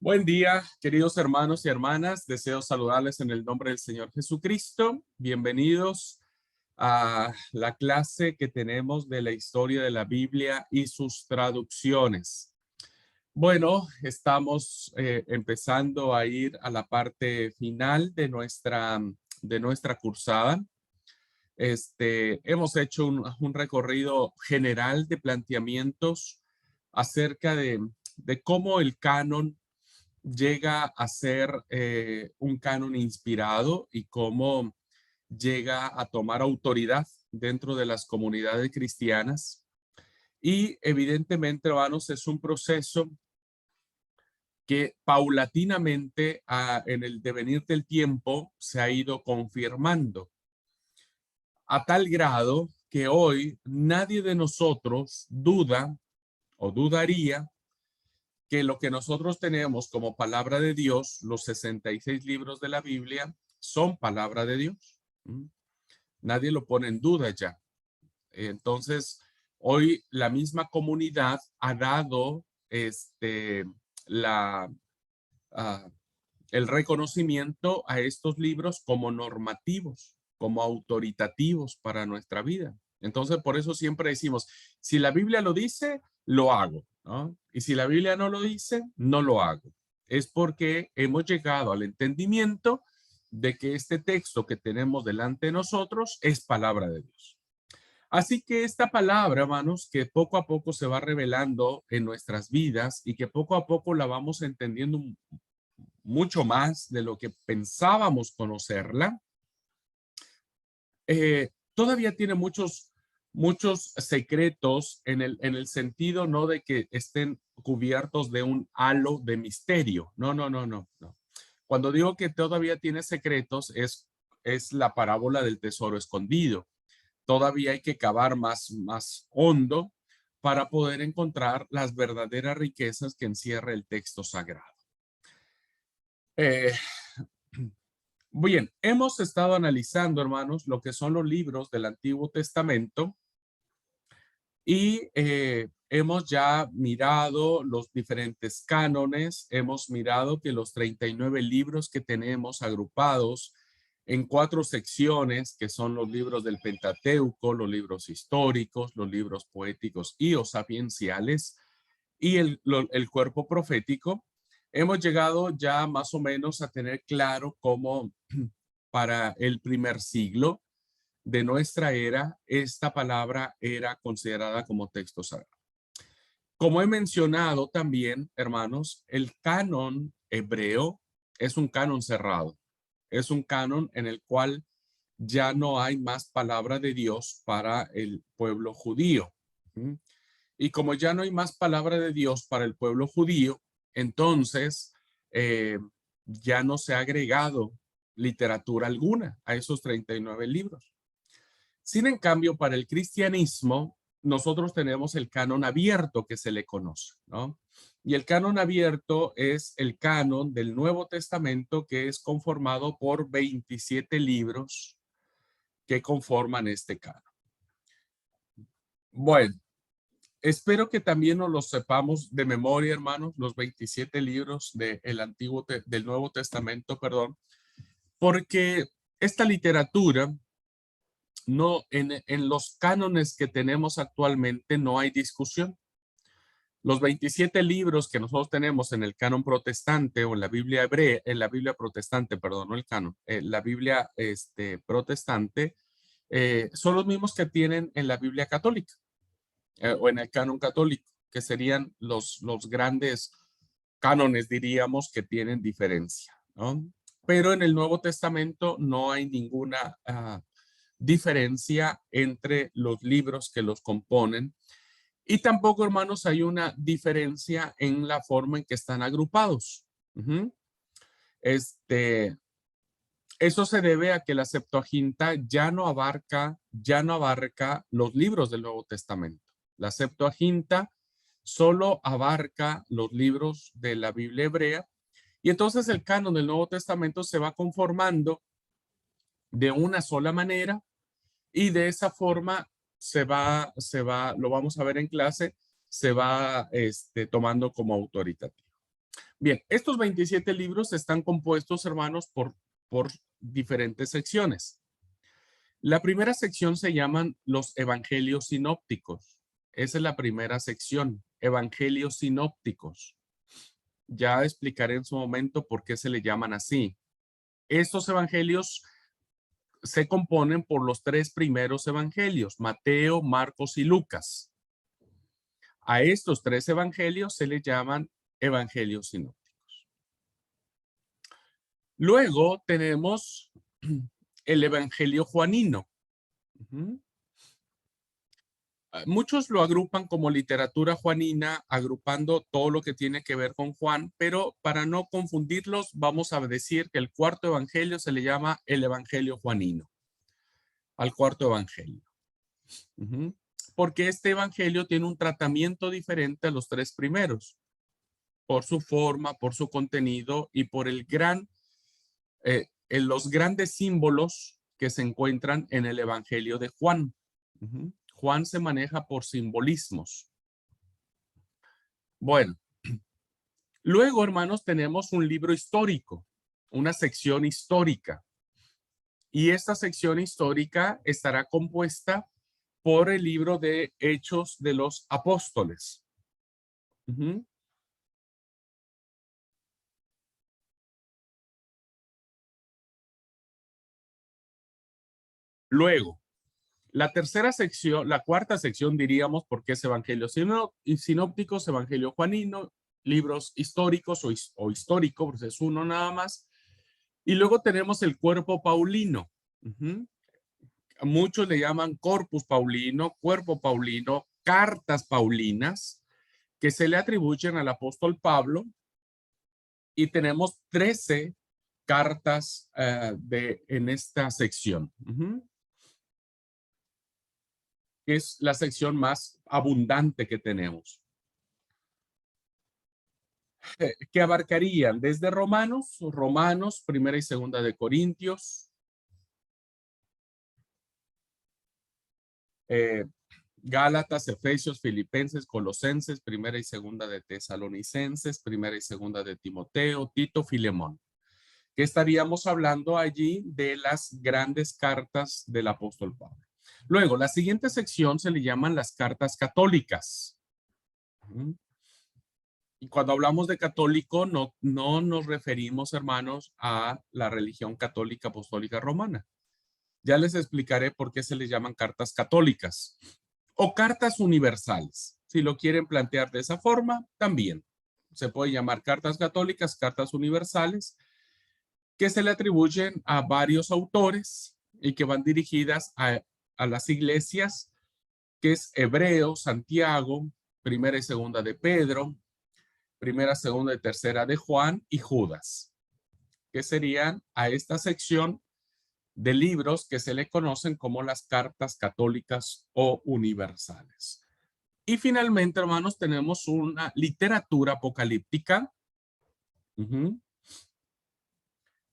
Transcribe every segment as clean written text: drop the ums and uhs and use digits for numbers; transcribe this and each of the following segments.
Buen día, queridos hermanos y hermanas. Deseo saludarles en el nombre del Señor Jesucristo. Bienvenidos a la clase que tenemos de la historia de la Biblia y sus traducciones. Bueno, estamos empezando a ir a la parte final de nuestra cursada. Hemos hecho un recorrido general de planteamientos acerca de cómo el canon llega a ser un canon inspirado y cómo llega a tomar autoridad dentro de las comunidades cristianas. Y evidentemente, hermanos, es un proceso que paulatinamente en el devenir del tiempo se ha ido confirmando a tal grado que hoy nadie de nosotros duda o dudaría que lo que nosotros tenemos como palabra de Dios, los 66 libros de la Biblia, son palabra de Dios. ¿Mm? Nadie lo pone en duda ya. Entonces, hoy la misma comunidad ha dado la, ah, el reconocimiento a estos libros como normativos, como autoritativos para nuestra vida. Entonces, por eso siempre decimos, si la Biblia lo dice, lo hago, ¿no? Y si la Biblia no lo dice, no lo hago. Es porque hemos llegado al entendimiento de que este texto que tenemos delante de nosotros es palabra de Dios. Así que esta palabra, hermanos, que poco a poco se va revelando en nuestras vidas y que poco a poco la vamos entendiendo mucho más de lo que pensábamos conocerla, todavía tiene muchos secretos en el sentido no de que estén cubiertos de un halo de misterio. No, no, no, no, no. Cuando digo que todavía tiene secretos es la parábola del tesoro escondido. Todavía hay que cavar más hondo para poder encontrar las verdaderas riquezas que encierra el texto sagrado. Eh, Bien, hemos estado analizando, hermanos, lo que son los libros del Antiguo Testamento y hemos ya mirado los diferentes cánones, hemos mirado que los 39 libros que tenemos agrupados en 4 secciones, que son los libros del Pentateuco, los libros históricos, los libros poéticos y o sapienciales, y el cuerpo profético, hemos llegado ya más o menos a tener claro cómo para el primer siglo de nuestra era, esta palabra era considerada como texto sagrado. Como he mencionado también, hermanos, el canon hebreo es un canon cerrado. Es un canon en el cual ya no hay más palabra de Dios para el pueblo judío. ¿Mm? Y como ya no hay más palabra de Dios para el pueblo judío, entonces ya no se ha agregado literatura alguna a esos 39 libros. Sin en cambio, para el cristianismo, nosotros tenemos el canon abierto que se le conoce, ¿no? Y el canon abierto es el canon del Nuevo Testamento que es conformado por 27 libros que conforman este canon. Bueno, espero que también nos los sepamos de memoria, hermanos, los 27 libros del Nuevo Testamento, perdón, porque esta literatura no, en los cánones que tenemos actualmente no hay discusión. Los 27 libros que nosotros tenemos en el canon protestante o en la Biblia hebrea, en la Biblia protestante, perdón, no el canon, la Biblia protestante, son los mismos que tienen en la Biblia católica o en el canon católico, que serían los grandes cánones, diríamos, que tienen diferencia, ¿no? Pero en el Nuevo Testamento no hay ninguna diferencia entre los libros que los componen y tampoco, hermanos, hay una diferencia en la forma en que están agrupados. Ujú. Este, Eso se debe a que la Septuaginta ya no abarca los libros del Nuevo Testamento. La Septuaginta solo abarca los libros de la Biblia hebrea y entonces el canon del Nuevo Testamento se va conformando de una sola manera y de esa forma lo vamos a ver en clase, se va tomando como autoritativo. Bien, estos 27 libros están compuestos, hermanos, por diferentes secciones. La primera sección se llaman los evangelios sinópticos. Esa es la primera sección, evangelios sinópticos. Ya explicaré en su momento por qué se le llaman así. Estos evangelios se componen por los tres primeros evangelios, Mateo, Marcos y Lucas. A estos tres evangelios se les llaman evangelios sinópticos. Luego tenemos el evangelio juanino. Muchos lo agrupan como literatura juanina, agrupando todo lo que tiene que ver con Juan, pero para no confundirlos, vamos a decir que el cuarto evangelio se le llama el evangelio juanino, al cuarto evangelio. Porque este evangelio tiene un tratamiento diferente a los tres primeros, por su forma, por su contenido y por en los grandes símbolos que se encuentran en el evangelio de Juan. Juan se maneja por simbolismos. Bueno, luego, hermanos, tenemos un libro histórico, una sección histórica. Y esta sección histórica estará compuesta por el libro de Hechos de los Apóstoles. Luego, la tercera sección, la cuarta sección diríamos, porque es Evangelio Sinópticos, Evangelio Juanino, libros históricos o histórico, pues es uno nada más. Y luego tenemos el cuerpo paulino. Muchos le llaman corpus paulino, cuerpo paulino, cartas paulinas, que se le atribuyen al apóstol Pablo. Y tenemos 13 cartas en esta sección. Es la sección más abundante que tenemos. Que abarcarían desde Romanos, primera y segunda de Corintios, Gálatas, Efesios, Filipenses, Colosenses, primera y segunda de Tesalonicenses, primera y segunda de Timoteo, Tito, Filemón. Que estaríamos hablando allí de las grandes cartas del apóstol Pablo. Luego, la siguiente sección se le llaman las cartas católicas. Y cuando hablamos de católico, no nos referimos, hermanos, a la religión católica apostólica romana. Ya les explicaré por qué se les llaman cartas católicas o cartas universales. Si lo quieren plantear de esa forma, también se puede llamar cartas católicas, cartas universales, que se le atribuyen a varios autores y que van dirigidas a las iglesias, que es Hebreo, Santiago, primera y segunda de Pedro, primera, segunda y tercera de Juan y Judas, que serían a esta sección de libros que se le conocen como las cartas católicas o universales. Y finalmente, hermanos, tenemos una literatura apocalíptica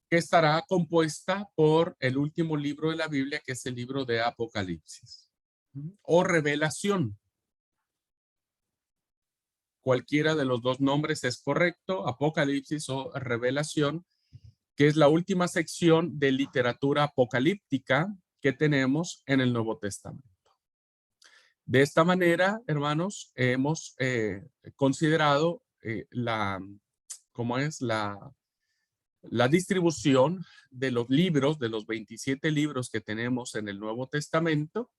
que estará compuesta por el último libro de la Biblia, que es el libro de Apocalipsis o Revelación. Cualquiera de los dos nombres es correcto, Apocalipsis o Revelación, que es la última sección de literatura apocalíptica que tenemos en el Nuevo Testamento. De esta manera, hermanos, hemos considerado ¿cómo es? La distribución de los libros, de los 27 libros que tenemos en el Nuevo Testamento,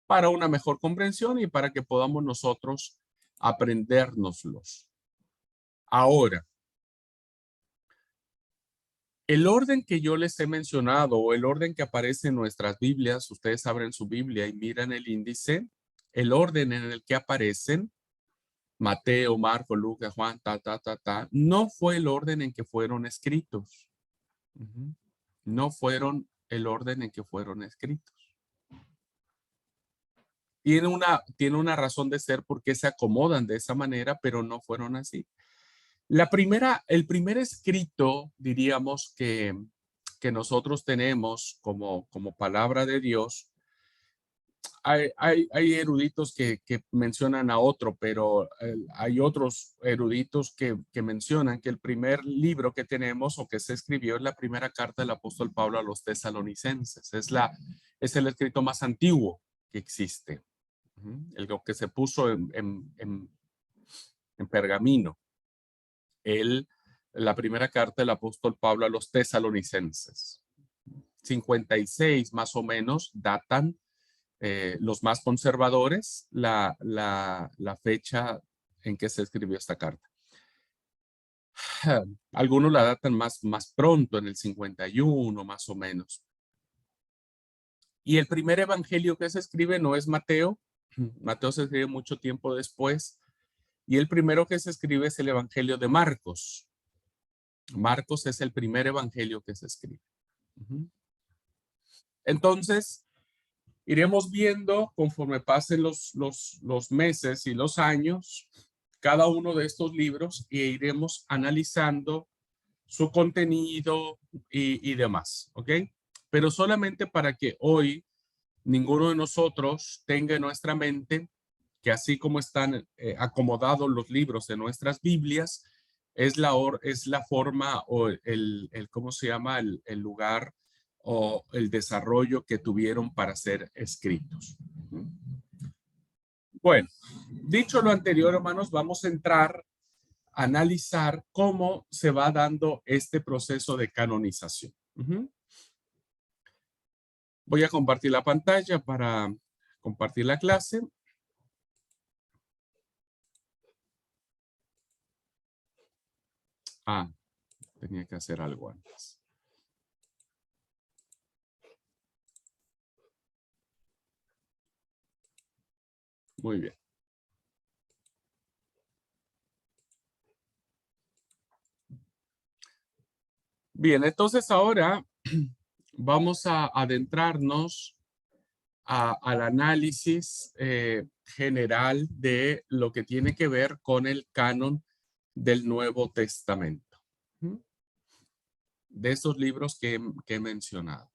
para una mejor comprensión y para que podamos nosotros aprendérnoslos. Ahora, el orden que yo les he mencionado o el orden que aparece en nuestras Biblias, ustedes abren su Biblia y miran el índice, el orden en el que aparecen, Mateo, Marco, Lucas, Juan, no fue el orden en que fueron escritos. No fueron el orden en que fueron escritos. Tiene una razón de ser porque se acomodan de esa manera, pero no fueron así. El primer escrito, diríamos, que nosotros tenemos como palabra de Dios, hay eruditos que mencionan a otro, pero hay otros eruditos que mencionan que el primer libro que tenemos o que se escribió es la primera carta del apóstol Pablo a los tesalonicenses. Es el escrito más antiguo que existe. El que se puso en pergamino. La primera carta del apóstol Pablo a los tesalonicenses. 56 más o menos datan los más conservadores la fecha en que se escribió esta carta. Algunos la datan más pronto, en el 51 más o menos. Y el primer evangelio que se escribe no es Mateo. Mateo se escribe mucho tiempo después. Y el primero que se escribe es el evangelio de Marcos. Marcos es el primer evangelio que se escribe. Entonces, iremos viendo conforme pasen los meses y los años, cada uno de estos libros, e iremos analizando su contenido y demás, ¿ok? Pero solamente para que hoy ninguno de nosotros tenga en nuestra mente que así como están acomodados los libros de nuestras Biblias, es la forma o ¿cómo se llama? El lugar o el desarrollo que tuvieron para ser escritos. Bueno, dicho lo anterior, hermanos, vamos a entrar a analizar cómo se va dando este proceso de canonización. Voy a compartir la pantalla para compartir la clase. Tenía que hacer algo antes. Muy bien. Bien, entonces ahora vamos a adentrarnos al análisis general de lo que tiene que ver con el canon del Nuevo Testamento. De esos libros que he mencionado.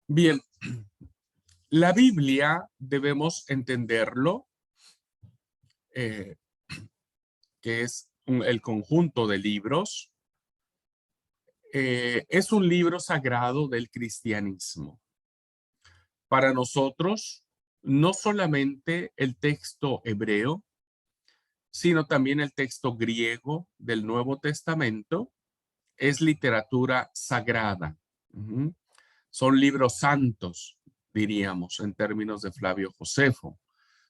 Bien, la Biblia debemos entenderlo, que es el conjunto de libros. Es un libro sagrado del cristianismo. Para nosotros, no solamente el texto hebreo, sino también el texto griego del Nuevo Testamento es literatura sagrada. Son libros santos, diríamos, en términos de Flavio Josefo.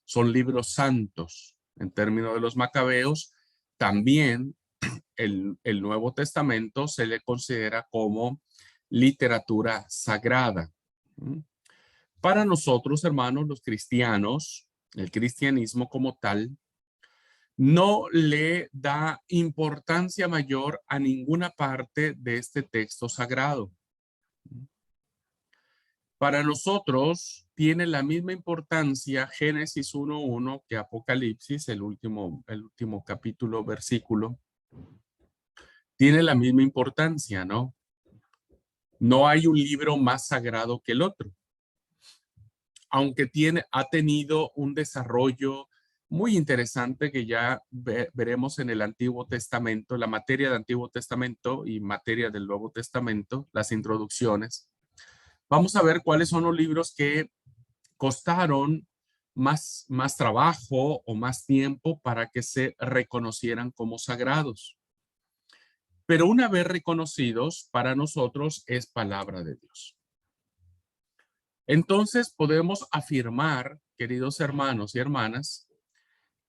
Son libros santos. En términos de los macabeos, también el Nuevo Testamento se le considera como literatura sagrada. Para nosotros, hermanos, los cristianos, el cristianismo como tal, no le da importancia mayor a ninguna parte de este texto sagrado. Para nosotros tiene la misma importancia Génesis 1:1 que Apocalipsis, el último capítulo, versículo. Tiene la misma importancia, ¿no? No hay un libro más sagrado que el otro. Aunque ha tenido un desarrollo muy interesante que ya veremos en el Antiguo Testamento, la materia del Antiguo Testamento y materia del Nuevo Testamento, las introducciones. Vamos a ver cuáles son los libros que costaron más trabajo o más tiempo para que se reconocieran como sagrados. Pero una vez reconocidos, para nosotros es palabra de Dios. Entonces podemos afirmar, queridos hermanos y hermanas,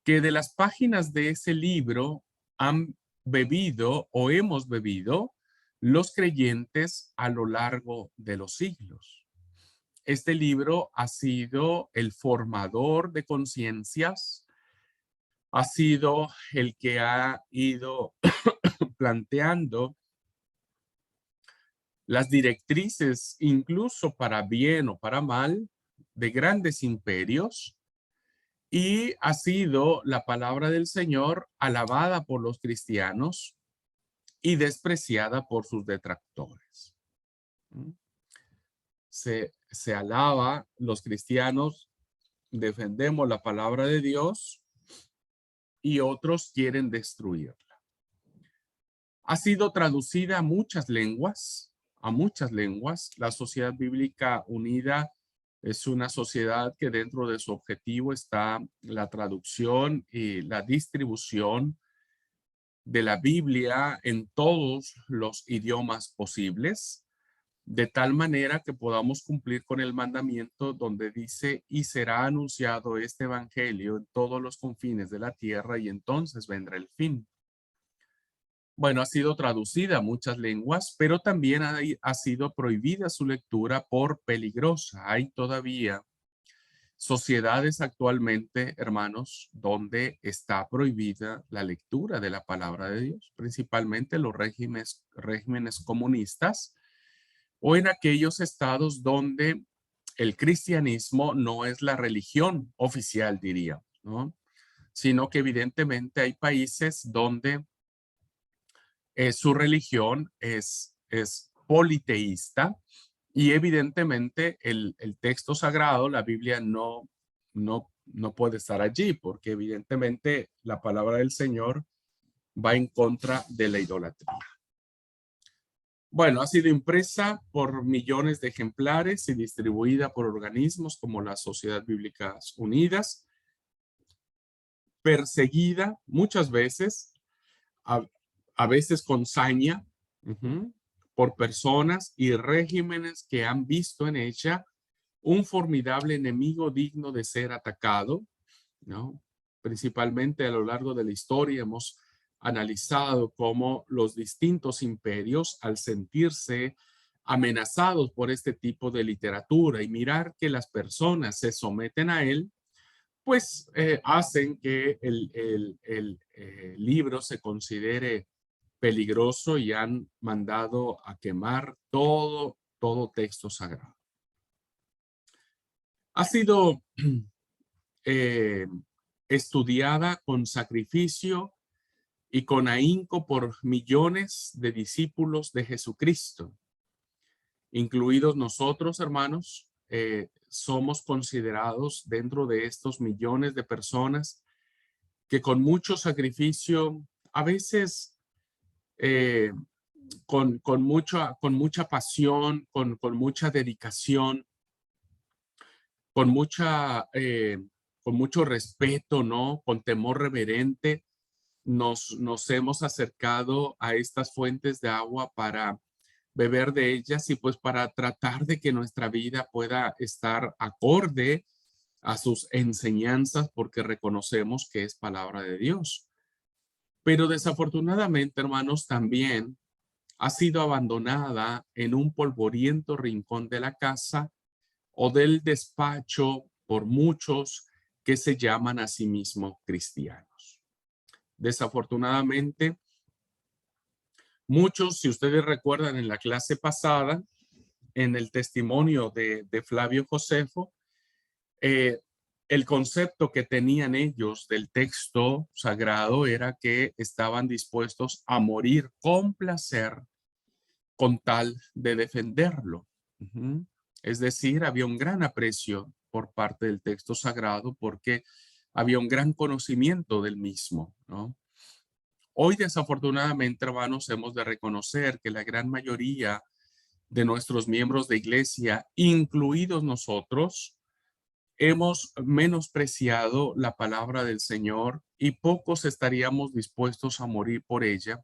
que de las páginas de ese libro han bebido o hemos bebido los creyentes a lo largo de los siglos. Este libro ha sido el formador de conciencias, ha sido el que ha ido planteando las directrices, incluso para bien o para mal, de grandes imperios, y ha sido la palabra del Señor alabada por los cristianos y despreciada por sus detractores. se alaba, los cristianos defendemos la palabra de Dios y otros quieren destruirla. Ha sido traducida a muchas lenguas, a muchas lenguas. La Sociedad Bíblica Unida es una sociedad que dentro de su objetivo está la traducción y la distribución de la Biblia en todos los idiomas posibles, de tal manera que podamos cumplir con el mandamiento donde dice, y será anunciado este evangelio en todos los confines de la tierra y entonces vendrá el fin. Bueno, ha sido traducida a muchas lenguas, pero también ha sido prohibida su lectura por peligrosa. Hay todavía sociedades actualmente, hermanos, donde está prohibida la lectura de la palabra de Dios, principalmente los regímenes comunistas o en aquellos estados donde el cristianismo no es la religión oficial, diríamos, ¿no? Sino que evidentemente hay países donde su religión es politeísta y evidentemente el texto sagrado, la Biblia, no puede estar allí porque evidentemente la palabra del Señor va en contra de la idolatría. Bueno, ha sido impresa por millones de ejemplares y distribuida por organismos como la Sociedad Bíblicas Unidas, perseguida muchas veces, a, a veces con saña, por personas y regímenes que han visto en ella un formidable enemigo digno de ser atacado, ¿no? Principalmente a lo largo de la historia hemos analizado cómo los distintos imperios, al sentirse amenazados por este tipo de literatura y mirar que las personas se someten a él, pues hacen que el libro se considere peligroso y han mandado a quemar todo texto sagrado. Ha sido eh, estudiada con sacrificio y con ahínco por millones de discípulos de Jesucristo, incluidos nosotros, hermanos. Somos considerados dentro de estos millones de personas que con mucho sacrificio, a veces eh, con mucha pasión, con mucha dedicación, con con mucho respeto, ¿no? Con temor reverente, nos hemos acercado a estas fuentes de agua para beber de ellas y pues para tratar de que nuestra vida pueda estar acorde a sus enseñanzas porque reconocemos que es palabra de Dios. Pero desafortunadamente, hermanos, también ha sido abandonada en un polvoriento rincón de la casa o del despacho por muchos que se llaman a sí mismos cristianos. Desafortunadamente, muchos, si ustedes recuerdan en la clase pasada, en el testimonio de Flavio Josefo, eh, el concepto que tenían ellos del texto sagrado era que estaban dispuestos a morir con placer con tal de defenderlo. Es decir, había un gran aprecio por parte del texto sagrado porque había un gran conocimiento del mismo, ¿no? Hoy, desafortunadamente, hermanos, hemos de reconocer que la gran mayoría de nuestros miembros de iglesia, incluidos nosotros, hemos menospreciado la palabra del Señor y pocos estaríamos dispuestos a morir por ella.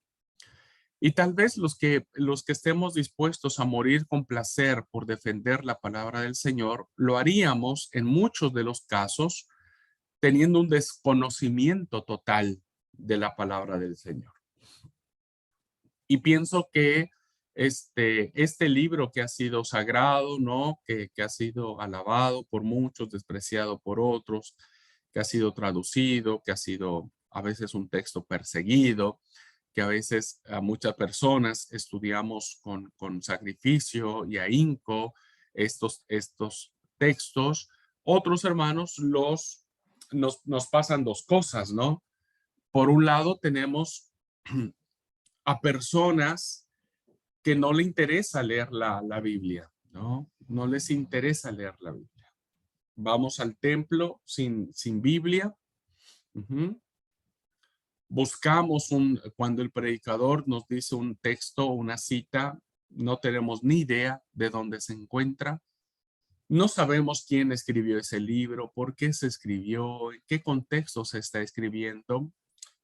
Y tal vez los que estemos dispuestos a morir con placer por defender la palabra del Señor, lo haríamos en muchos de los casos teniendo un desconocimiento total de la palabra del Señor. Y pienso que este libro que ha sido sagrado, ¿no? Que ha sido alabado por muchos, despreciado por otros, que ha sido traducido, que ha sido a veces un texto perseguido, que a veces a muchas personas estudiamos con sacrificio y ahínco estos textos. Otros hermanos nos pasan dos cosas, ¿no? Por un lado tenemos a personas que no le interesa leer la Biblia, ¿no? no les interesa leer la Biblia. Vamos al templo sin Biblia. Ujú. Buscamos cuando el predicador nos dice un texto, una cita, no tenemos ni idea de dónde se encuentra. No sabemos quién escribió ese libro, por qué se escribió, en qué contexto se está escribiendo.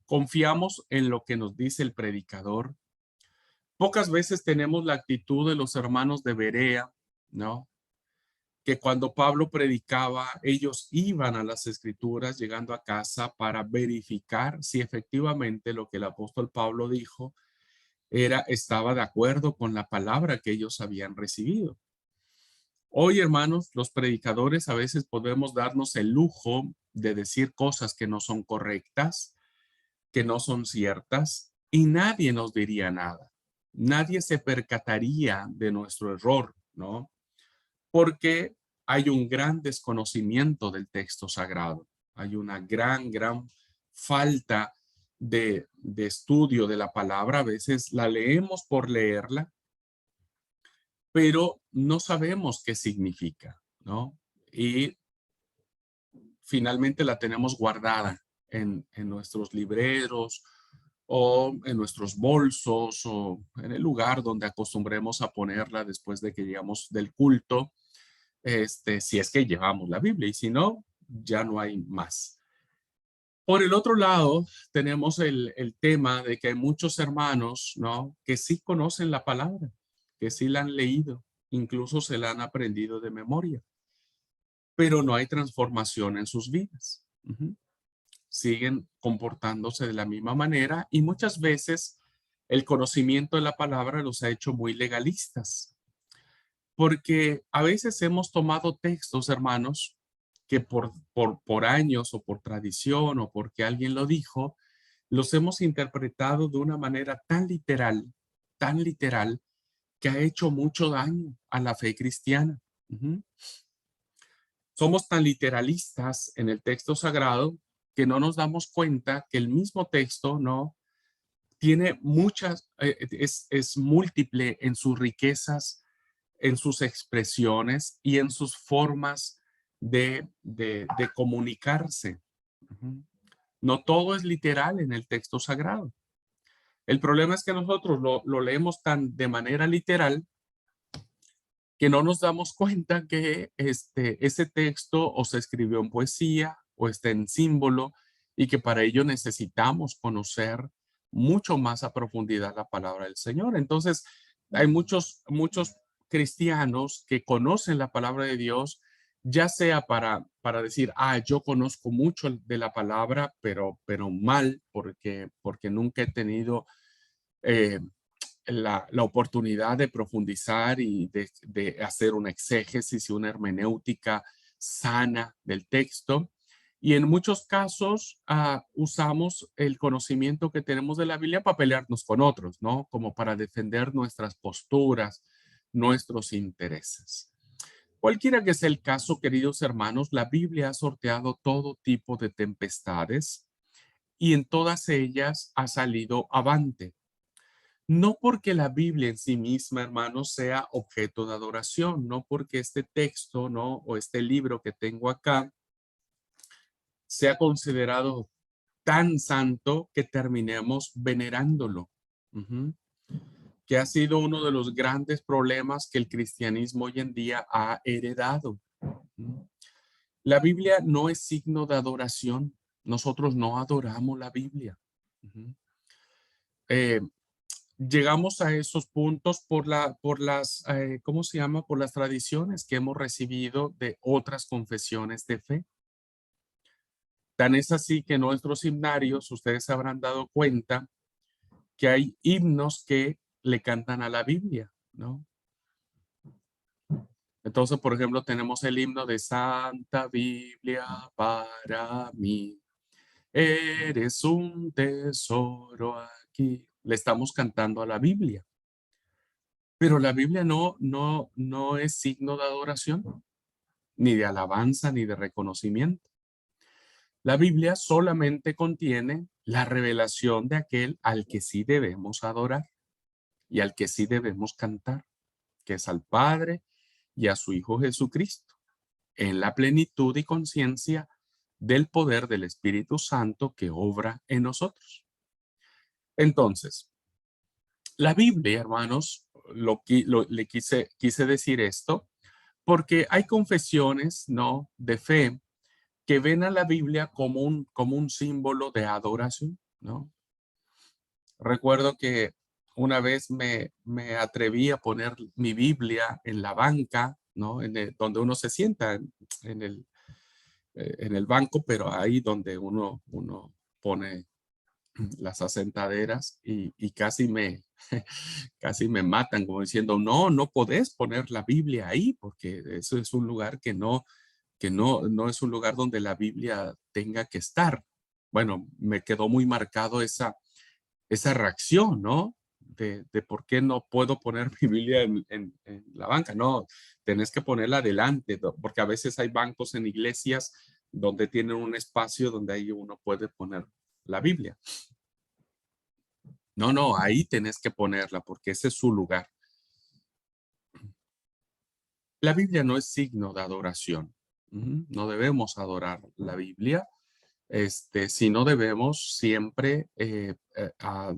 Confiamos en lo que nos dice el predicador. Pocas veces tenemos la actitud de los hermanos de Berea, ¿no? Que cuando Pablo predicaba, ellos iban a las escrituras llegando a casa para verificar si efectivamente lo que el apóstol Pablo dijo estaba de acuerdo con la palabra que ellos habían recibido. Hoy, hermanos, los predicadores a veces podemos darnos el lujo de decir cosas que no son correctas, que no son ciertas, y nadie nos diría nada. Nadie se percataría de nuestro error, ¿no? Porque hay un gran desconocimiento del texto sagrado. Hay una gran falta de estudio de la palabra. A veces la leemos por leerla, pero no sabemos qué significa, ¿no? Y finalmente la tenemos guardada en nuestros libreros o en nuestros bolsos o en el lugar donde acostumbremos a ponerla después de que llegamos del culto, si es que llevamos la Biblia y si no, ya no hay más. Por el otro lado, tenemos el tema de que hay muchos hermanos, ¿no? Que sí conocen la palabra, que sí la han leído, incluso se la han aprendido de memoria, pero no hay transformación en sus vidas. Ujú. Siguen comportándose de la misma manera y muchas veces el conocimiento de la palabra los ha hecho muy legalistas, porque a veces hemos tomado textos, hermanos, que por años o por tradición o porque alguien lo dijo, los hemos interpretado de una manera tan literal, que ha hecho mucho daño a la fe cristiana. Ujú. Somos tan literalistas en el texto sagrado que no nos damos cuenta que el mismo texto no tiene muchas, es múltiple en sus riquezas, en sus expresiones y en sus formas de comunicarse. Ujú. No todo es literal en el texto sagrado. El problema es que nosotros lo leemos tan de manera literal que no nos damos cuenta que ese texto o se escribió en poesía o está en símbolo y que para ello necesitamos conocer mucho más a profundidad la palabra del Señor. Entonces, hay muchos cristianos que conocen la palabra de Dios, ya sea para decir, yo conozco mucho de la palabra, pero mal, porque nunca he tenido eh, la oportunidad de profundizar y de hacer una exégesis y una hermenéutica sana del texto. Y en muchos casos usamos el conocimiento que tenemos de la Biblia para pelearnos con otros, ¿no? Como para defender nuestras posturas, nuestros intereses. Cualquiera que sea el caso, queridos hermanos, la Biblia ha sorteado todo tipo de tempestades y en todas ellas ha salido avante. No porque la Biblia en sí misma, hermanos, sea objeto de adoración, no porque este texto, ¿no? O este libro que tengo acá sea considerado tan santo que terminemos venerándolo. Ujú. Que ha sido uno de los grandes problemas que el cristianismo hoy en día ha heredado. Ujú. La Biblia no es signo de adoración. Nosotros no adoramos la Biblia. Ujú. Eh, Llegamos a esos puntos por las, ¿cómo se llama? Por las tradiciones que hemos recibido de otras confesiones de fe. Tan es así que en nuestros himnarios, ustedes se habrán dado cuenta que hay himnos que le cantan a la Biblia, ¿no? Entonces, por ejemplo, tenemos el himno de Santa Biblia para mí. Eres un tesoro aquí. Le estamos cantando a la Biblia. Pero la Biblia no es signo de adoración, ni de alabanza, ni de reconocimiento. La Biblia solamente contiene la revelación de aquel al que sí debemos adorar y al que sí debemos cantar, que es al Padre y a su Hijo Jesucristo, en la plenitud y conciencia del poder del Espíritu Santo que obra en nosotros. Entonces, la Biblia, hermanos, le quise decir esto porque hay confesiones, ¿no?, de fe que ven a la Biblia como un símbolo de adoración, ¿no? Recuerdo que una vez me atreví a poner mi Biblia en la banca, ¿no? Donde uno se sienta en en el banco, pero ahí donde uno pone las asentaderas y casi me matan, como diciendo, no, no podés poner la Biblia ahí, porque eso es un lugar no es un lugar donde la Biblia tenga que estar. Bueno, me quedó muy marcado esa reacción, ¿no? De por qué no puedo poner mi Biblia en la banca. No, tenés que ponerla adelante, porque a veces hay bancos en iglesias donde tienen un espacio donde ahí uno puede poner la Biblia. No, no, ahí tenés que ponerla porque ese es su lugar. La Biblia no es signo de adoración. No debemos adorar la Biblia, sino debemos siempre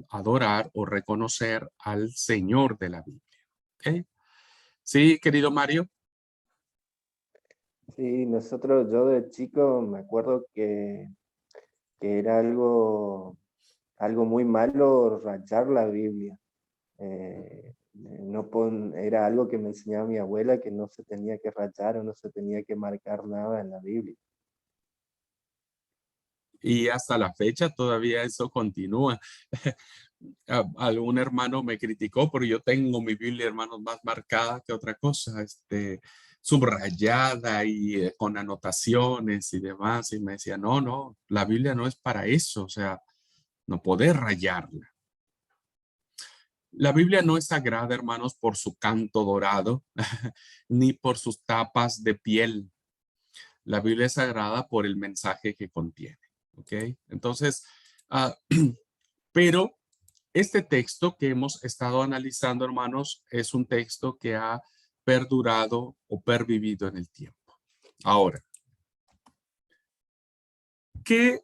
adorar o reconocer al Señor de la Biblia. ¿Ok? Sí, querido Mario. Sí, yo de chico me acuerdo que era algo muy malo rayar la Biblia. Era algo que me enseñaba mi abuela, que no se tenía que rayar o no se tenía que marcar nada en la Biblia. Y hasta la fecha todavía eso continúa. Algún hermano me criticó, pero yo tengo mi Biblia, hermanos, más marcada que otra cosa, subrayada y con anotaciones y demás. Y me decía, no, no, la Biblia no es para eso, o sea, no podés rayarla. La Biblia no es sagrada, hermanos, por su canto dorado, ni por sus tapas de piel. La Biblia es sagrada por el mensaje que contiene. ¿Ok? Entonces, ah, pero este texto que hemos estado analizando, hermanos, es un texto que ha perdurado o pervivido en el tiempo. Ahora, ¿qué,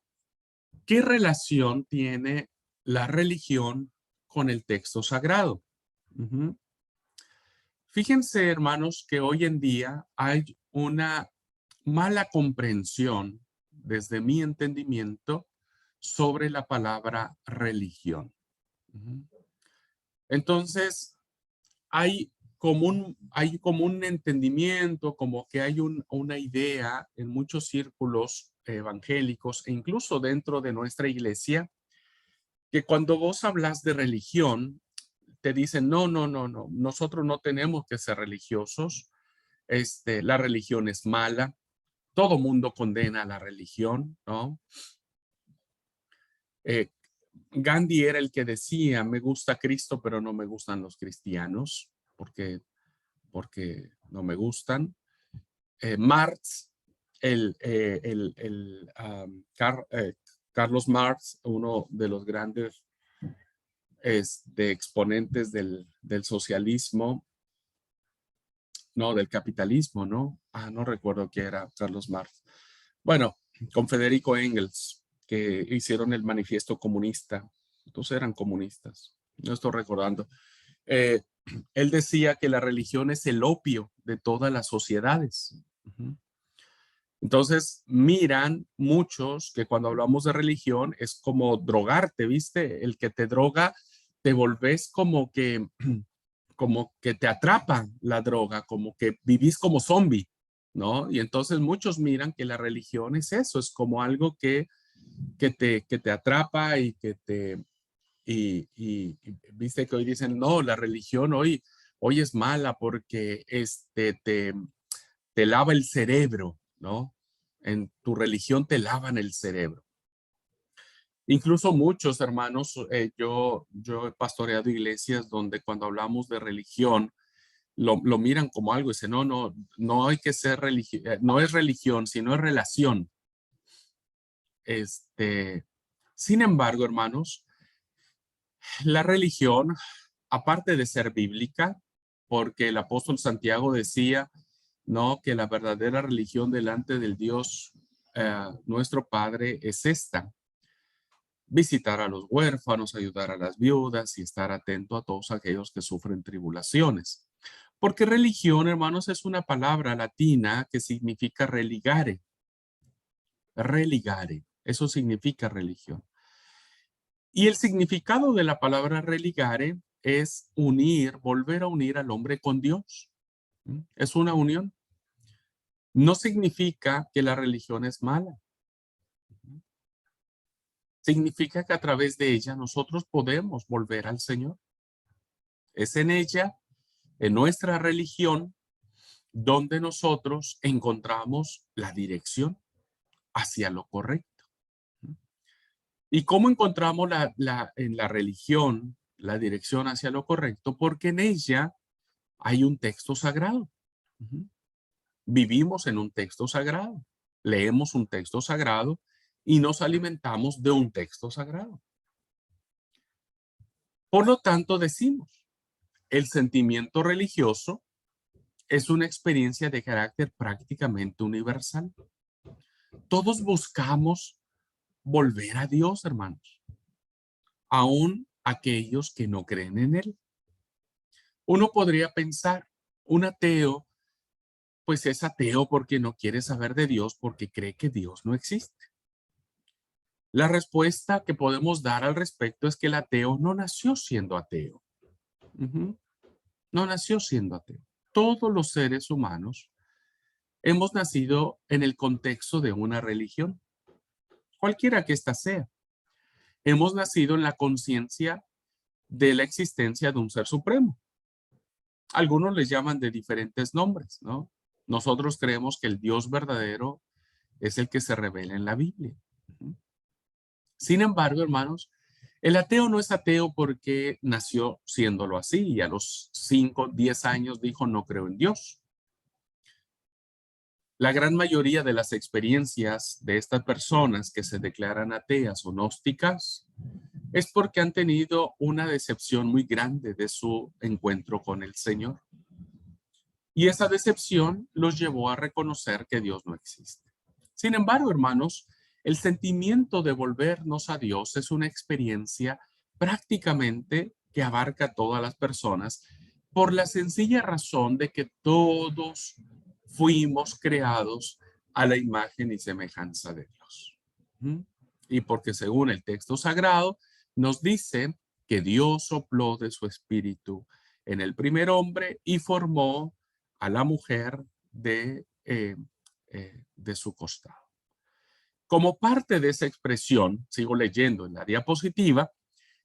qué relación tiene la religión con el texto sagrado? Ujú. Fíjense, hermanos, que hoy en día hay una mala comprensión, desde mi entendimiento, sobre la palabra religión. Ujú. Entonces, hay como un entendimiento, como que hay una idea en muchos círculos evangélicos e incluso dentro de nuestra iglesia, que cuando vos hablas de religión, te dicen, no, no, no, no, nosotros no tenemos que ser religiosos, la religión es mala, todo mundo condena la religión, ¿no? Eh, Gandhi era el que decía, me gusta Cristo, pero no me gustan los cristianos, porque no me gustan. Marx, Carlos Marx, uno de los grandes exponentes del socialismo, no, del capitalismo, ¿no? No recuerdo qué era Carlos Marx. Bueno, con Federico Engels, que hicieron el manifiesto comunista. Entonces eran comunistas, no estoy recordando. Eh, Él decía que la religión es el opio de todas las sociedades. Entonces, miran muchos que cuando hablamos de religión es como drogarte, ¿viste? El que te droga, te volvés como que te atrapa la droga, como que vivís como zombie, ¿no? Y entonces muchos miran que la religión es eso, es como algo que te atrapa y que te, y viste que hoy dicen, no, la religión hoy es mala porque te lava el cerebro, ¿no? En tu religión te lavan el cerebro. Incluso muchos hermanos, yo he pastoreado iglesias donde cuando hablamos de religión, lo miran como algo, dicen, no, no, no hay que ser religión, no es religión, sino es relación. Sin embargo, hermanos, la religión, aparte de ser bíblica, porque el apóstol Santiago decía ¿no? Que la verdadera religión delante del Dios, nuestro Padre, es esta: visitar a los huérfanos, ayudar a las viudas y estar atento a todos aquellos que sufren tribulaciones. Porque religión, hermanos, es una palabra latina que significa religare. Religare, eso significa religión. Y el significado de la palabra religare es unir, volver a unir al hombre con Dios. Es una unión. No significa que la religión es mala. Significa que a través de ella nosotros podemos volver al Señor. Es en ella, en nuestra religión, donde nosotros encontramos la dirección hacia lo correcto. ¿Y cómo encontramos en la religión la dirección hacia lo correcto? Porque en ella hay un texto sagrado. Vivimos en un texto sagrado, leemos un texto sagrado y nos alimentamos de un texto sagrado. Por lo tanto, decimos, el sentimiento religioso es una experiencia de carácter prácticamente universal. Todos buscamos volver a Dios, hermanos, aún aquellos que no creen en Él. Uno podría pensar, un ateo, pues es ateo porque no quiere saber de Dios, porque cree que Dios no existe. La respuesta que podemos dar al respecto es que el ateo no nació siendo ateo. No nació siendo ateo. Todos los seres humanos hemos nacido en el contexto de una religión, cualquiera que ésta sea. Hemos nacido en la conciencia de la existencia de un ser supremo. Algunos les llaman de diferentes nombres, ¿no? Nosotros creemos que el Dios verdadero es el que se revela en la Biblia. Sin embargo, hermanos, el ateo no es ateo porque nació siéndolo así y a los 5, 10 años dijo no creo en Dios. La gran mayoría de las experiencias de estas personas que se declaran ateas o gnósticas es porque han tenido una decepción muy grande de su encuentro con el Señor. Y esa decepción los llevó a reconocer que Dios no existe. Sin embargo, hermanos, el sentimiento de volvernos a Dios es una experiencia prácticamente que abarca a todas las personas por la sencilla razón de que todos fuimos creados a la imagen y semejanza de Dios. Y porque según el texto sagrado nos dice que Dios sopló de su espíritu en el primer hombre y formó a la mujer de su costado. Como parte de esa expresión, sigo leyendo en la diapositiva,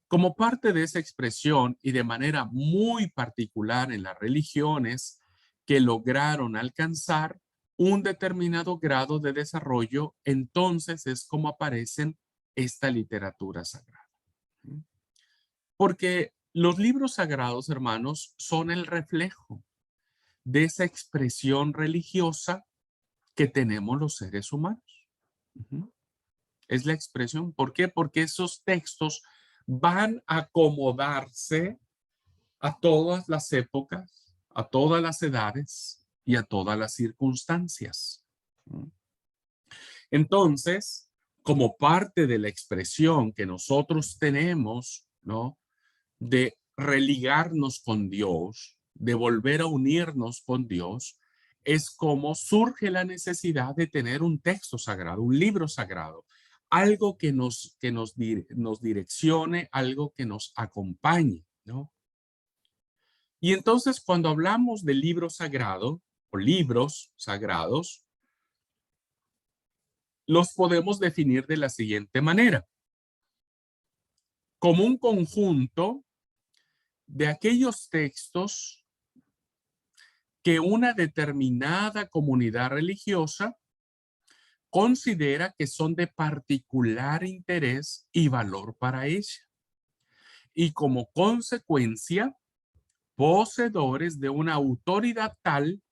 como parte de esa expresión y de manera muy particular en las religiones que lograron alcanzar un determinado grado de desarrollo, entonces es como aparecen esta literatura sagrada. Porque los libros sagrados, hermanos, son el reflejo de esa expresión religiosa que tenemos los seres humanos. Es la expresión. ¿Por qué? Porque esos textos van a acomodarse a todas las épocas, a todas las edades y a todas las circunstancias. Entonces, como parte de la expresión que nosotros tenemos, ¿no? De religarnos con Dios, de volver a unirnos con Dios, es como surge la necesidad de tener un texto sagrado, un libro sagrado, algo nos direccione, algo que nos acompañe, ¿no? Y entonces cuando hablamos de libro sagrado o libros sagrados, los podemos definir de la siguiente manera: como un conjunto de aquellos textos que una determinada comunidad religiosa considera que son de particular interés y valor para ella, y como consecuencia, poseedores de una autoridad tal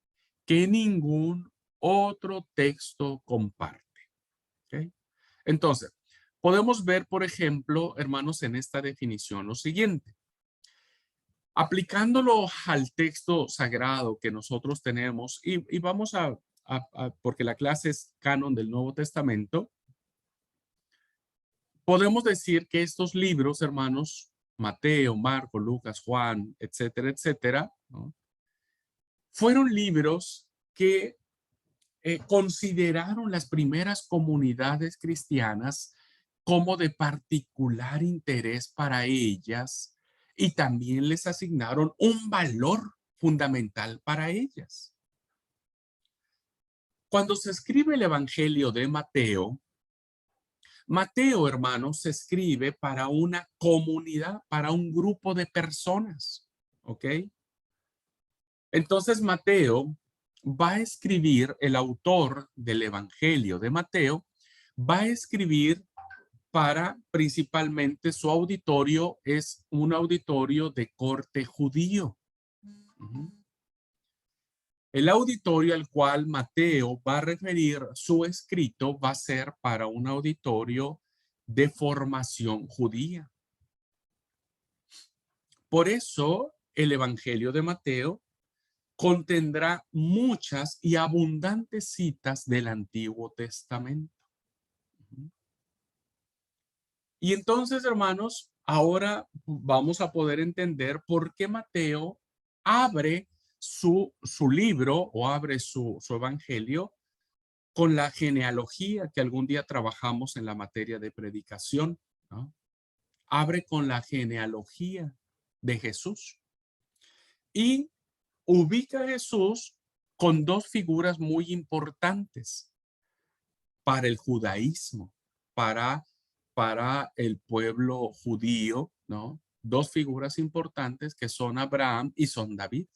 que ningún otro texto comparte. ¿Okay? Entonces, podemos ver, por ejemplo, hermanos, en esta definición lo siguiente: Aplicándolo al texto sagrado que nosotros tenemos, y vamos porque la clase es canon del Nuevo Testamento, podemos decir que estos libros, hermanos, Mateo, Marco, Lucas, Juan, etcétera, etcétera, ¿no? Fueron libros que consideraron las primeras comunidades cristianas como de particular interés para ellas y también les asignaron un valor fundamental para ellas. Cuando se escribe el Evangelio de Mateo, Mateo, hermanos, se escribe para una comunidad, para un grupo de personas, ¿ok? Entonces Mateo va a escribir, el autor del Evangelio de Mateo, va a escribir para principalmente su auditorio, es un auditorio de corte judío. El auditorio al cual Mateo va a referir su escrito va a ser para un auditorio de formación judía. Por eso el Evangelio de Mateo contendrá muchas y abundantes citas del Antiguo Testamento. Y entonces, hermanos, ahora vamos a poder entender por qué Mateo abre su libro o abre su evangelio con la genealogía que algún día trabajamos en la materia de predicación, ¿no? Abre con la genealogía de Jesús y ubica a Jesús con dos figuras muy importantes para el judaísmo, para el pueblo judío, ¿no? Dos figuras importantes que son Abraham y son David.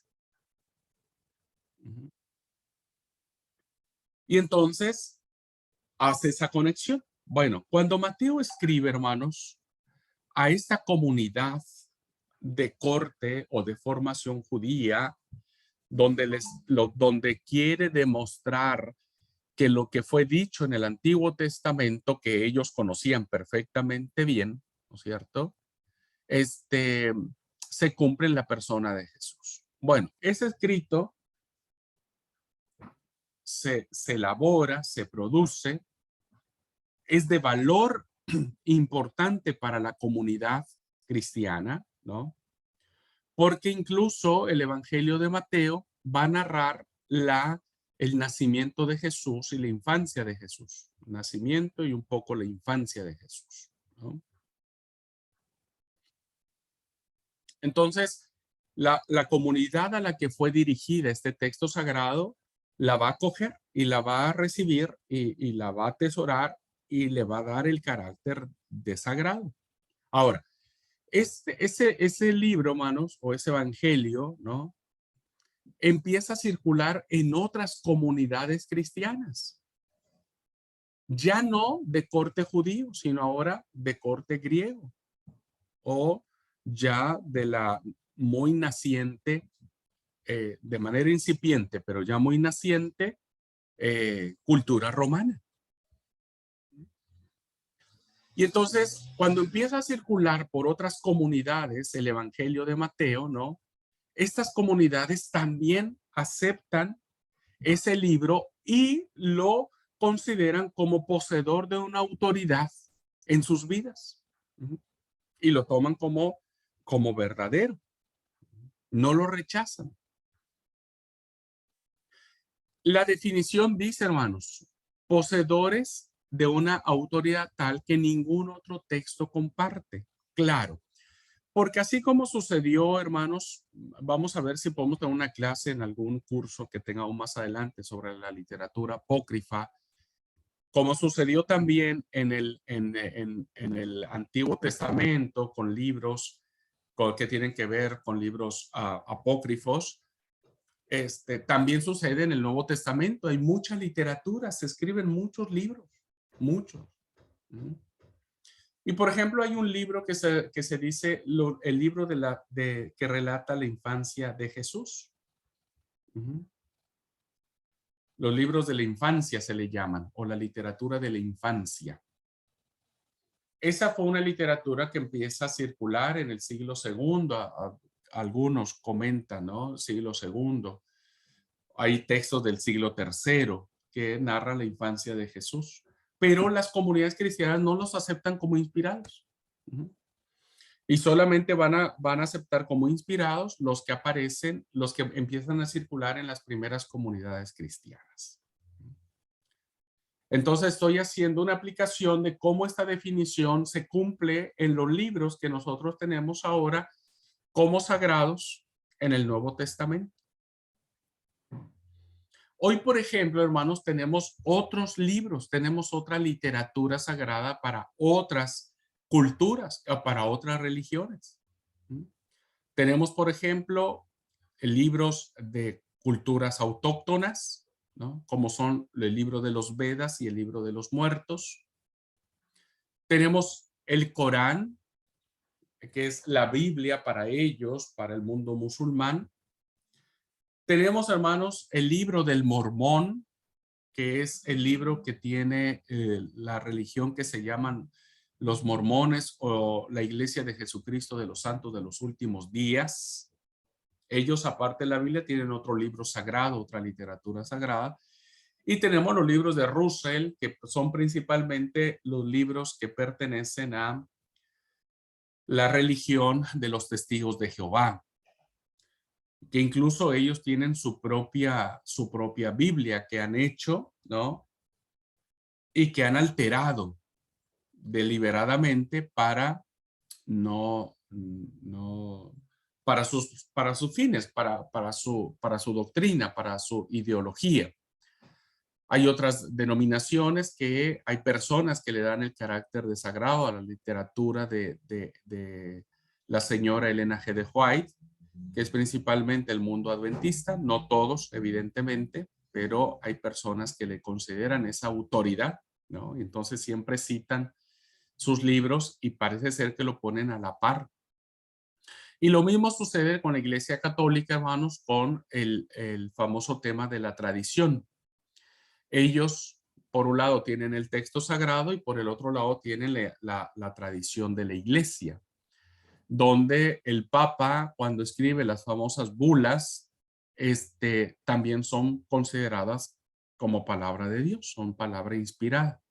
Y entonces hace esa conexión. Bueno, cuando Mateo escribe, hermanos, a esta comunidad de corte o de formación judía, donde quiere demostrar que lo que fue dicho en el Antiguo Testamento, que ellos conocían perfectamente bien, ¿no es cierto? Se cumple en la persona de Jesús. Bueno, ese escrito se elabora, se produce, es de valor importante para la comunidad cristiana, ¿no? Porque incluso el Evangelio de Mateo va a narrar el nacimiento de Jesús y la infancia de Jesús. El nacimiento y un poco la infancia de Jesús, ¿no? Entonces, la comunidad a la que fue dirigida este texto sagrado la va a coger y la va a recibir y la va a atesorar y le va a dar el carácter de sagrado. Ahora, ese libro, hermanos, o ese evangelio, ¿no? Empieza a circular en otras comunidades cristianas. Ya no de corte judío, sino ahora de corte griego. O ya de la muy naciente, de manera incipiente, pero ya muy naciente, cultura romana. Y entonces, cuando empieza a circular por otras comunidades el Evangelio de Mateo, ¿no? Estas comunidades también aceptan ese libro y lo consideran como poseedor de una autoridad en sus vidas. Y lo toman como verdadero. No lo rechazan. La definición dice, hermanos, poseedores de una autoridad tal que ningún otro texto comparte. Claro, porque así como sucedió, hermanos, vamos a ver si podemos tener una clase en algún curso que tengamos más adelante sobre la literatura apócrifa, como sucedió también en el Antiguo Testamento con libros que tienen que ver con libros apócrifos. También sucede en el Nuevo Testamento. Hay mucha literatura, se escriben muchos libros, muchos. Y por ejemplo, hay un libro que se dice el libro que relata la infancia de Jesús. Los libros de la infancia se le llaman, o la literatura de la infancia. Esa fue una literatura que empieza a circular en el siglo II, algunos comentan, ¿no? Siglo segundo. Hay textos del siglo tercero que narran la infancia de Jesús, pero las comunidades cristianas no los aceptan como inspirados. Y solamente van a aceptar como inspirados los que aparecen, los que empiezan a circular en las primeras comunidades cristianas. Entonces estoy haciendo una aplicación de cómo esta definición se cumple en los libros que nosotros tenemos ahora como sagrados en el Nuevo Testamento. Hoy, por ejemplo, hermanos, tenemos otros libros, tenemos otra literatura sagrada para otras culturas o para otras religiones. Tenemos, por ejemplo, libros de culturas autóctonas, ¿no? Como son el libro de los Vedas y el libro de los muertos. Tenemos el Corán, que es la Biblia para ellos, para el mundo musulmán. Tenemos, hermanos, el libro del Mormón, que es el libro que tiene la religión que se llaman los mormones o la Iglesia de Jesucristo de los Santos de los Últimos Días. Ellos, aparte de la Biblia, tienen otro libro sagrado, otra literatura sagrada. Y tenemos los libros de Russell, que son principalmente los libros que pertenecen a la religión de los testigos de Jehová, que incluso ellos tienen su propia Biblia que han hecho, ¿no? Y que han alterado deliberadamente para para sus fines, para su doctrina, para su ideología. Hay otras denominaciones que hay personas que le dan el carácter de sagrado a la literatura de la señora Elena G. de White, que es principalmente el mundo adventista, no todos, evidentemente, pero hay personas que le consideran esa autoridad, ¿no? Y entonces siempre citan sus libros y parece ser que lo ponen a la par. Y lo mismo sucede con la Iglesia Católica, hermanos, con el famoso tema de la tradición. Ellos, por un lado, tienen el texto sagrado y por el otro lado tienen la tradición de la Iglesia, donde el Papa, cuando escribe las famosas bulas, también son consideradas como palabra de Dios, son palabra inspirada.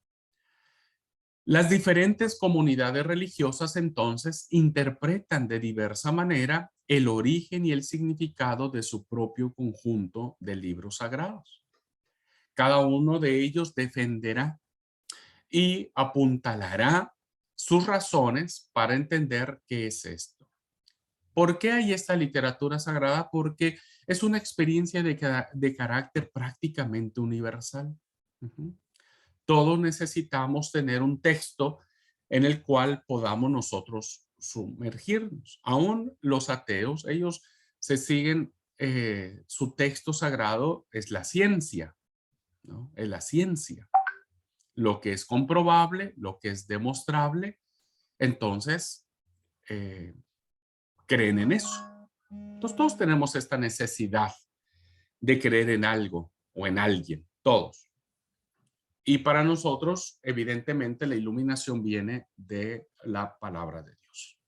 Las diferentes comunidades religiosas entonces interpretan de diversa manera el origen y el significado de su propio conjunto de libros sagrados. Cada uno de ellos defenderá y apuntalará sus razones para entender qué es esto. ¿Por qué hay esta literatura sagrada? Porque es una experiencia de carácter prácticamente universal. Todos necesitamos tener un texto en el cual podamos nosotros sumergirnos. Aún los ateos, ellos se siguen, su texto sagrado es la ciencia, ¿no? Es la ciencia. Lo que es comprobable, lo que es demostrable, entonces creen en eso. Entonces todos tenemos esta necesidad de creer en algo o en alguien, todos. Y para nosotros, evidentemente, la iluminación viene de la palabra de Dios.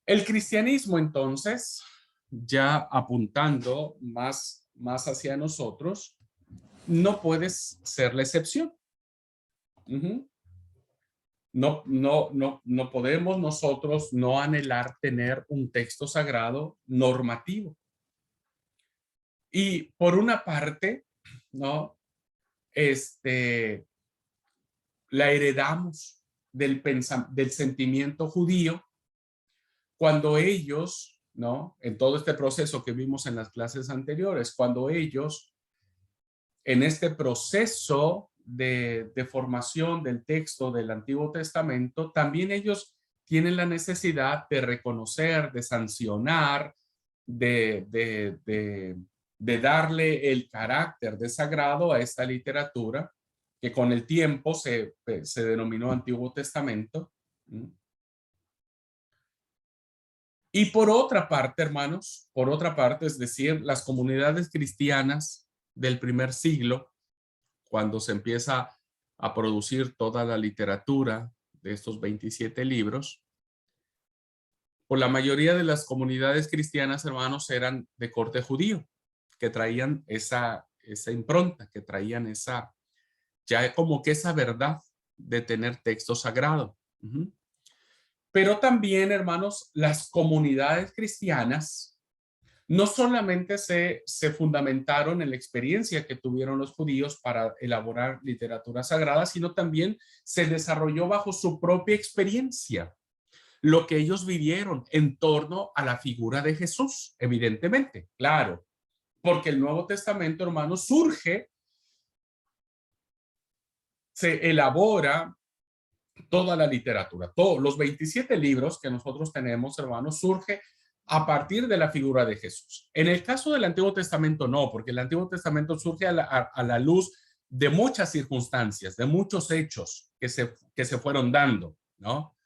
El cristianismo, entonces, ya apuntando más hacia nosotros, no puede ser la excepción. No podemos nosotros no anhelar tener un texto sagrado normativo. Y por una parte, ¿no? La heredamos del sentimiento judío cuando ellos, ¿no? En todo este proceso que vimos en las clases anteriores, cuando ellos, en este proceso de formación del texto del Antiguo Testamento, también ellos tienen la necesidad de reconocer, de sancionar, de darle el carácter de sagrado a esta literatura que con el tiempo se denominó Antiguo Testamento. Y por otra parte, hermanos, por otra parte, es decir, las comunidades cristianas del primer siglo, cuando se empieza a producir toda la literatura de estos 27 libros, Por la mayoría de las comunidades cristianas, hermanos, eran de corte judío, que traían esa impronta, que traían ya como que esa verdad de tener texto sagrado. Pero también, hermanos, las comunidades cristianas no solamente se fundamentaron en la experiencia que tuvieron los judíos para elaborar literatura sagrada, sino también se desarrolló bajo su propia experiencia, lo que ellos vivieron en torno a la figura de Jesús, evidentemente, claro, porque el Nuevo Testamento, hermanos, surge, se elabora toda la literatura, todos los 27 libros que nosotros tenemos, hermanos, surge a partir de la figura de Jesús. En el caso del Antiguo Testamento no, porque el Antiguo Testamento surge a la luz de muchas circunstancias, de muchos hechos que se fueron dando, ¿no?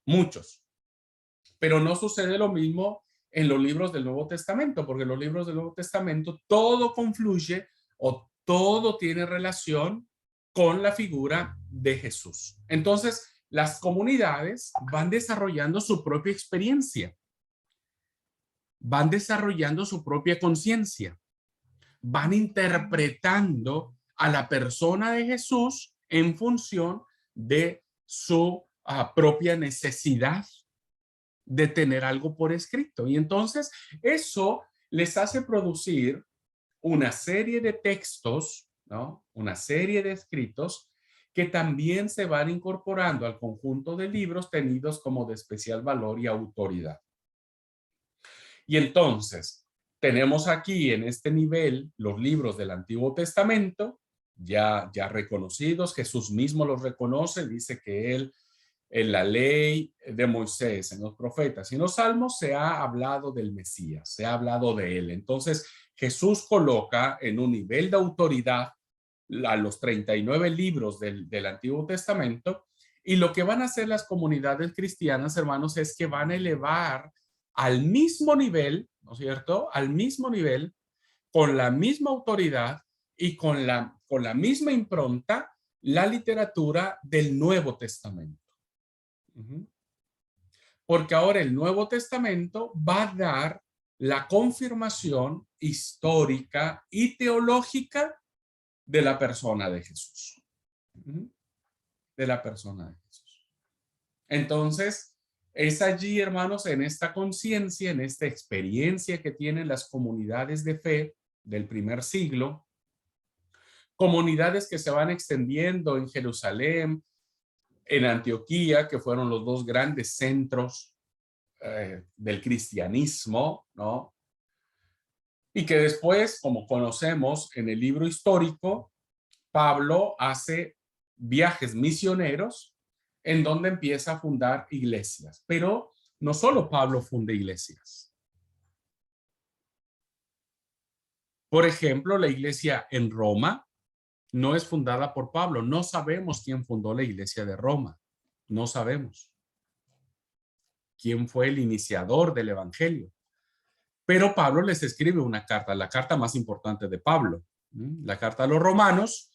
Muchos. Pero no sucede lo mismo en los libros del Nuevo Testamento, porque en los libros del Nuevo Testamento todo confluye o todo tiene relación con la figura de Jesús. Entonces, las comunidades van desarrollando su propia experiencia, van desarrollando su propia conciencia, van interpretando a la persona de Jesús en función de su propia necesidad de tener algo por escrito. Y entonces eso les hace producir una serie de textos, ¿no? Una serie de escritos que también se van incorporando al conjunto de libros tenidos como de especial valor y autoridad. Y entonces tenemos aquí en este nivel los libros del Antiguo Testamento, ya reconocidos. Jesús mismo los reconoce, dice que él en la ley de Moisés, en los profetas y en los salmos se ha hablado del Mesías, se ha hablado de él. Entonces Jesús coloca en un nivel de autoridad a los 39 libros del Antiguo Testamento, y lo que van a hacer las comunidades cristianas, hermanos, es que van a elevar al mismo nivel, ¿no es cierto? Al mismo nivel, con la misma autoridad y con la misma impronta, la literatura del Nuevo Testamento. Porque ahora el Nuevo Testamento va a dar la confirmación histórica y teológica de la persona de Jesús. De la persona de Jesús. Entonces, es allí, hermanos, en esta conciencia, en esta experiencia que tienen las comunidades de fe del primer siglo, comunidades que se van extendiendo en Jerusalén, en Antioquía, que fueron los dos grandes centros del cristianismo, ¿no? Y que después, como conocemos en el libro histórico, Pablo hace viajes misioneros en donde empieza a fundar iglesias. Pero no solo Pablo funda iglesias. Por ejemplo, la iglesia en Roma no es fundada por Pablo. No sabemos quién fundó la iglesia de Roma. No sabemos quién fue el iniciador del evangelio. Pero Pablo les escribe una carta, la carta más importante de Pablo, la carta a los romanos.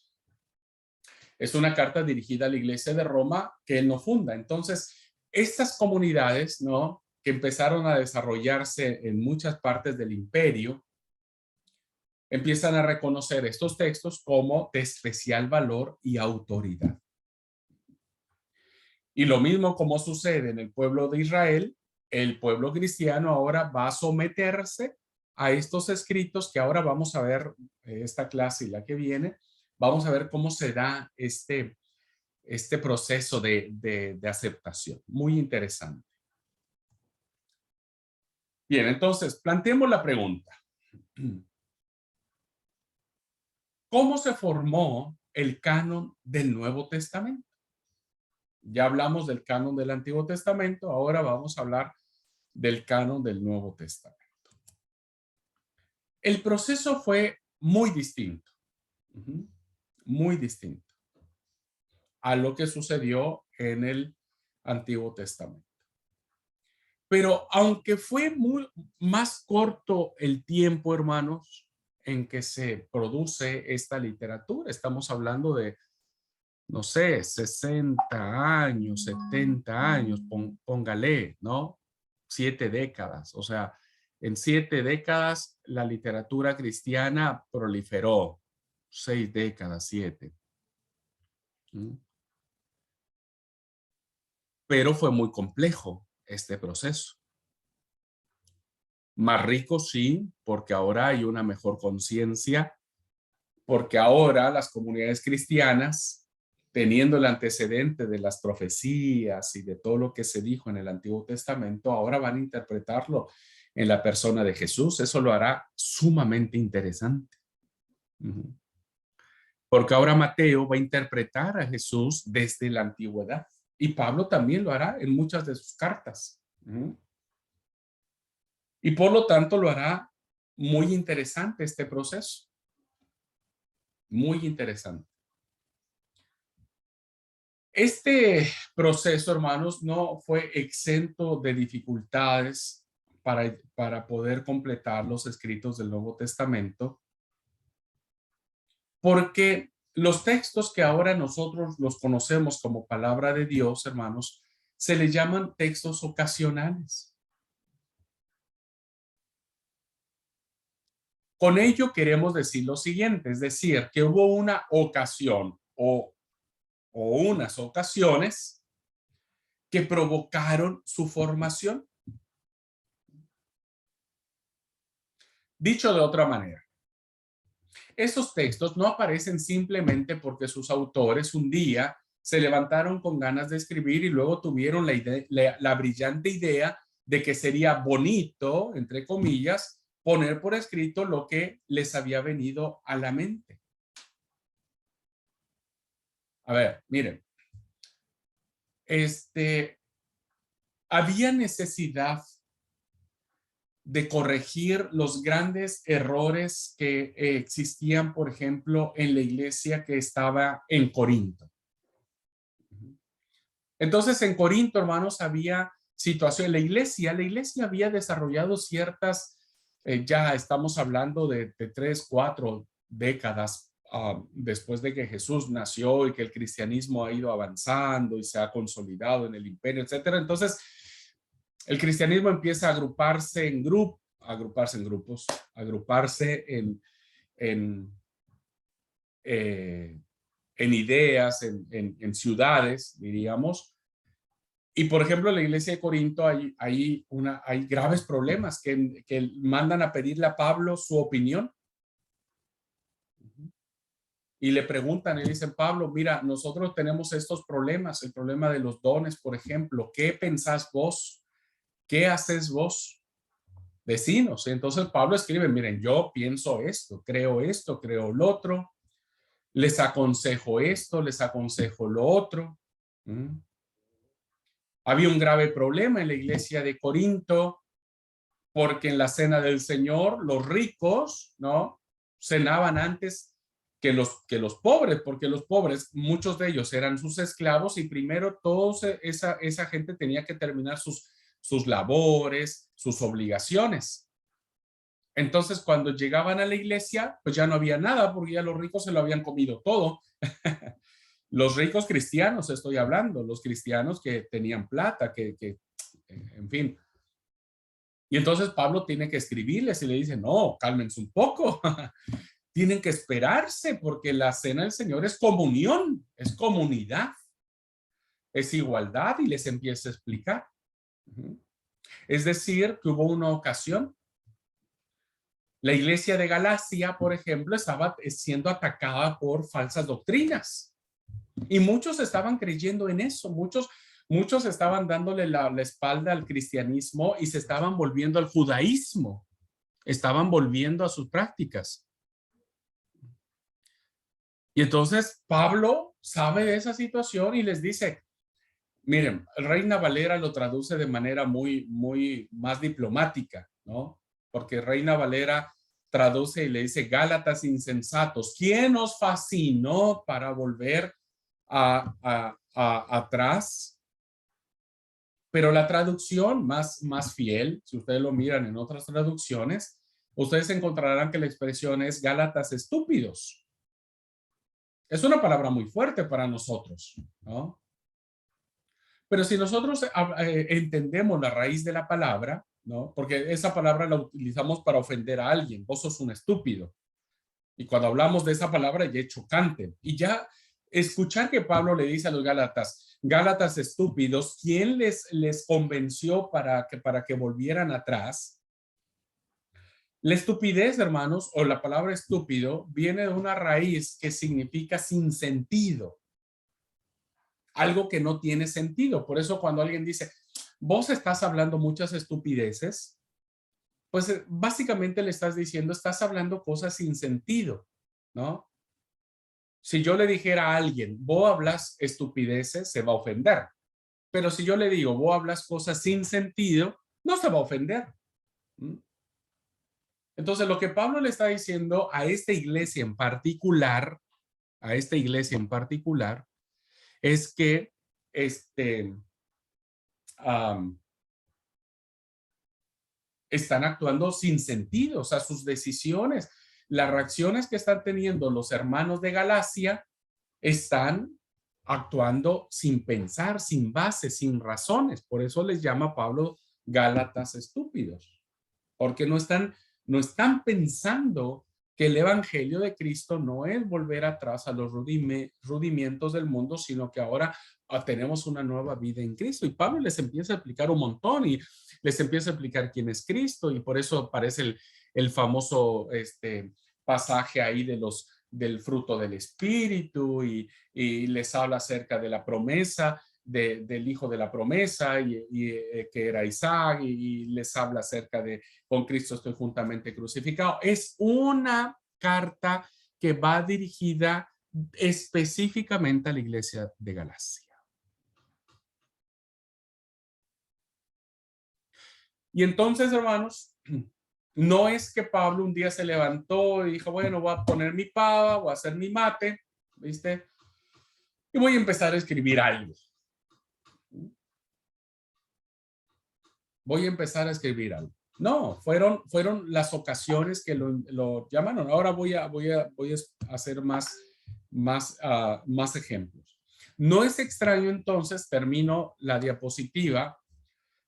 Es una carta dirigida a la iglesia de Roma que él no funda. Entonces, estas comunidades, ¿no?, que empezaron a desarrollarse en muchas partes del imperio, empiezan a reconocer estos textos como de especial valor y autoridad. Y lo mismo como sucede en el pueblo de Israel, el pueblo cristiano ahora va a someterse a estos escritos que ahora vamos a ver esta clase y la que viene. Vamos a ver cómo se da este proceso de aceptación. Muy interesante. Bien, entonces, planteemos la pregunta. ¿Cómo se formó el canon del Nuevo Testamento? Ya hablamos del canon del Antiguo Testamento, ahora vamos a hablar del canon del Nuevo Testamento. El proceso fue muy distinto, muy distinto a lo que sucedió en el Antiguo Testamento. Pero aunque fue más corto el tiempo, hermanos, en que se produce esta literatura, estamos hablando de, no sé, 60 años, 70 años, póngale, ¿no? 7 décadas. O sea, en 7 décadas la literatura cristiana proliferó. 6 décadas, 7. Pero fue muy complejo este proceso. Más rico, sí, porque ahora hay una mejor conciencia, porque ahora las comunidades cristianas, teniendo el antecedente de las profecías y de todo lo que se dijo en el Antiguo Testamento, ahora van a interpretarlo en la persona de Jesús. Eso lo hará sumamente interesante. Porque ahora Mateo va a interpretar a Jesús desde la antigüedad. Y Pablo también lo hará en muchas de sus cartas. Y por lo tanto lo hará muy interesante este proceso. Muy interesante. Este proceso, hermanos, no fue exento de dificultades para poder completar los escritos del Nuevo Testamento, porque los textos que ahora nosotros los conocemos como palabra de Dios, hermanos, se les llaman textos ocasionales. Con ello queremos decir lo siguiente, es decir, que hubo una ocasión o unas ocasiones que provocaron su formación. Dicho de otra manera, esos textos no aparecen simplemente porque sus autores un día se levantaron con ganas de escribir y luego tuvieron la brillante idea de que sería bonito, entre comillas, poner por escrito lo que les había venido a la mente. A ver, miren, había necesidad de corregir los grandes errores que existían, por ejemplo, en la iglesia que estaba en Corinto. Entonces, en Corinto, hermanos, había situación. La iglesia había desarrollado ciertas, ya estamos hablando de 3, 4 décadas después de que Jesús nació y que el cristianismo ha ido avanzando y se ha consolidado en el imperio, etcétera. Entonces, el cristianismo empieza a agruparse en grupos, agruparse en ideas, en ciudades, diríamos. Y por ejemplo, en la iglesia de Corinto hay graves problemas que mandan a pedirle a Pablo su opinión. Y le preguntan, y le dicen, Pablo, mira, nosotros tenemos estos problemas, el problema de los dones, por ejemplo, ¿qué pensás vos? ¿Qué haces vos? Vecinos. Entonces Pablo escribe, miren, yo pienso esto, creo lo otro, les aconsejo esto, les aconsejo lo otro. Había un grave problema en la iglesia de Corinto porque en la cena del Señor los ricos, ¿no?, cenaban antes que los pobres, porque los pobres, muchos de ellos eran sus esclavos y primero esa gente tenía que terminar sus labores, sus obligaciones. Entonces, cuando llegaban a la iglesia, pues ya no había nada porque ya los ricos se lo habían comido todo. Los ricos cristianos estoy hablando, los cristianos que tenían plata, en fin. Y entonces Pablo tiene que escribirles y le dice, no, cálmense un poco. Tienen que esperarse porque la cena del Señor es comunión, es comunidad, es igualdad, y les empieza a explicar. Es decir, que hubo una ocasión. La iglesia de Galacia, por ejemplo, estaba siendo atacada por falsas doctrinas. Y muchos estaban creyendo en eso, muchos estaban dándole la espalda al cristianismo y se estaban volviendo al judaísmo, estaban volviendo a sus prácticas. Y entonces Pablo sabe de esa situación y les dice, miren, Reina Valera lo traduce de manera muy, muy más diplomática, ¿no? Porque Reina Valera traduce y le dice, Gálatas insensatos, ¿quién os fascinó para volver atrás? Pero la traducción más fiel, si ustedes lo miran en otras traducciones, ustedes encontrarán que la expresión es Gálatas estúpidos. Es una palabra muy fuerte para nosotros, ¿no? Pero si nosotros entendemos la raíz de la palabra, ¿no? Porque esa palabra la utilizamos para ofender a alguien. Vos sos un estúpido. Y cuando hablamos de esa palabra ya es chocante. Y ya escuchar que Pablo le dice a los Gálatas, Gálatas estúpidos, ¿quién les convenció para que volvieran atrás? La estupidez, hermanos, o la palabra estúpido, viene de una raíz que significa sin sentido. Algo que no tiene sentido. Por eso cuando alguien dice, vos estás hablando muchas estupideces, pues básicamente le estás diciendo, estás hablando cosas sin sentido, ¿no? Si yo le dijera a alguien, vos hablas estupideces, se va a ofender. Pero si yo le digo, vos hablas cosas sin sentido, no se va a ofender. Entonces, lo que Pablo le está diciendo a esta iglesia en particular, es que están actuando sin sentido, o sea, sus decisiones, las reacciones que están teniendo los hermanos de Galacia están actuando sin pensar, sin base, sin razones. Por eso les llama Pablo Gálatas estúpidos, porque no están pensando que el evangelio de Cristo no es volver atrás a los rudimientos del mundo, sino que ahora tenemos una nueva vida en Cristo. Y Pablo les empieza a explicar un montón y les empieza a explicar quién es Cristo, y por eso aparece el famoso pasaje ahí del fruto del Espíritu, y les habla acerca de la promesa del hijo de la promesa, que era Isaac, y les habla acerca de con Cristo estoy juntamente crucificado. Es una carta que va dirigida específicamente a la iglesia de Galacia. Y entonces, hermanos, no es que Pablo un día se levantó y dijo, bueno, voy a poner mi pava, voy a hacer mi mate, ¿viste? Y voy a empezar a escribir algo. Voy a empezar a escribir algo. No, fueron las ocasiones que lo llamaron. Ahora voy a hacer más ejemplos. No es extraño, entonces, termino la diapositiva.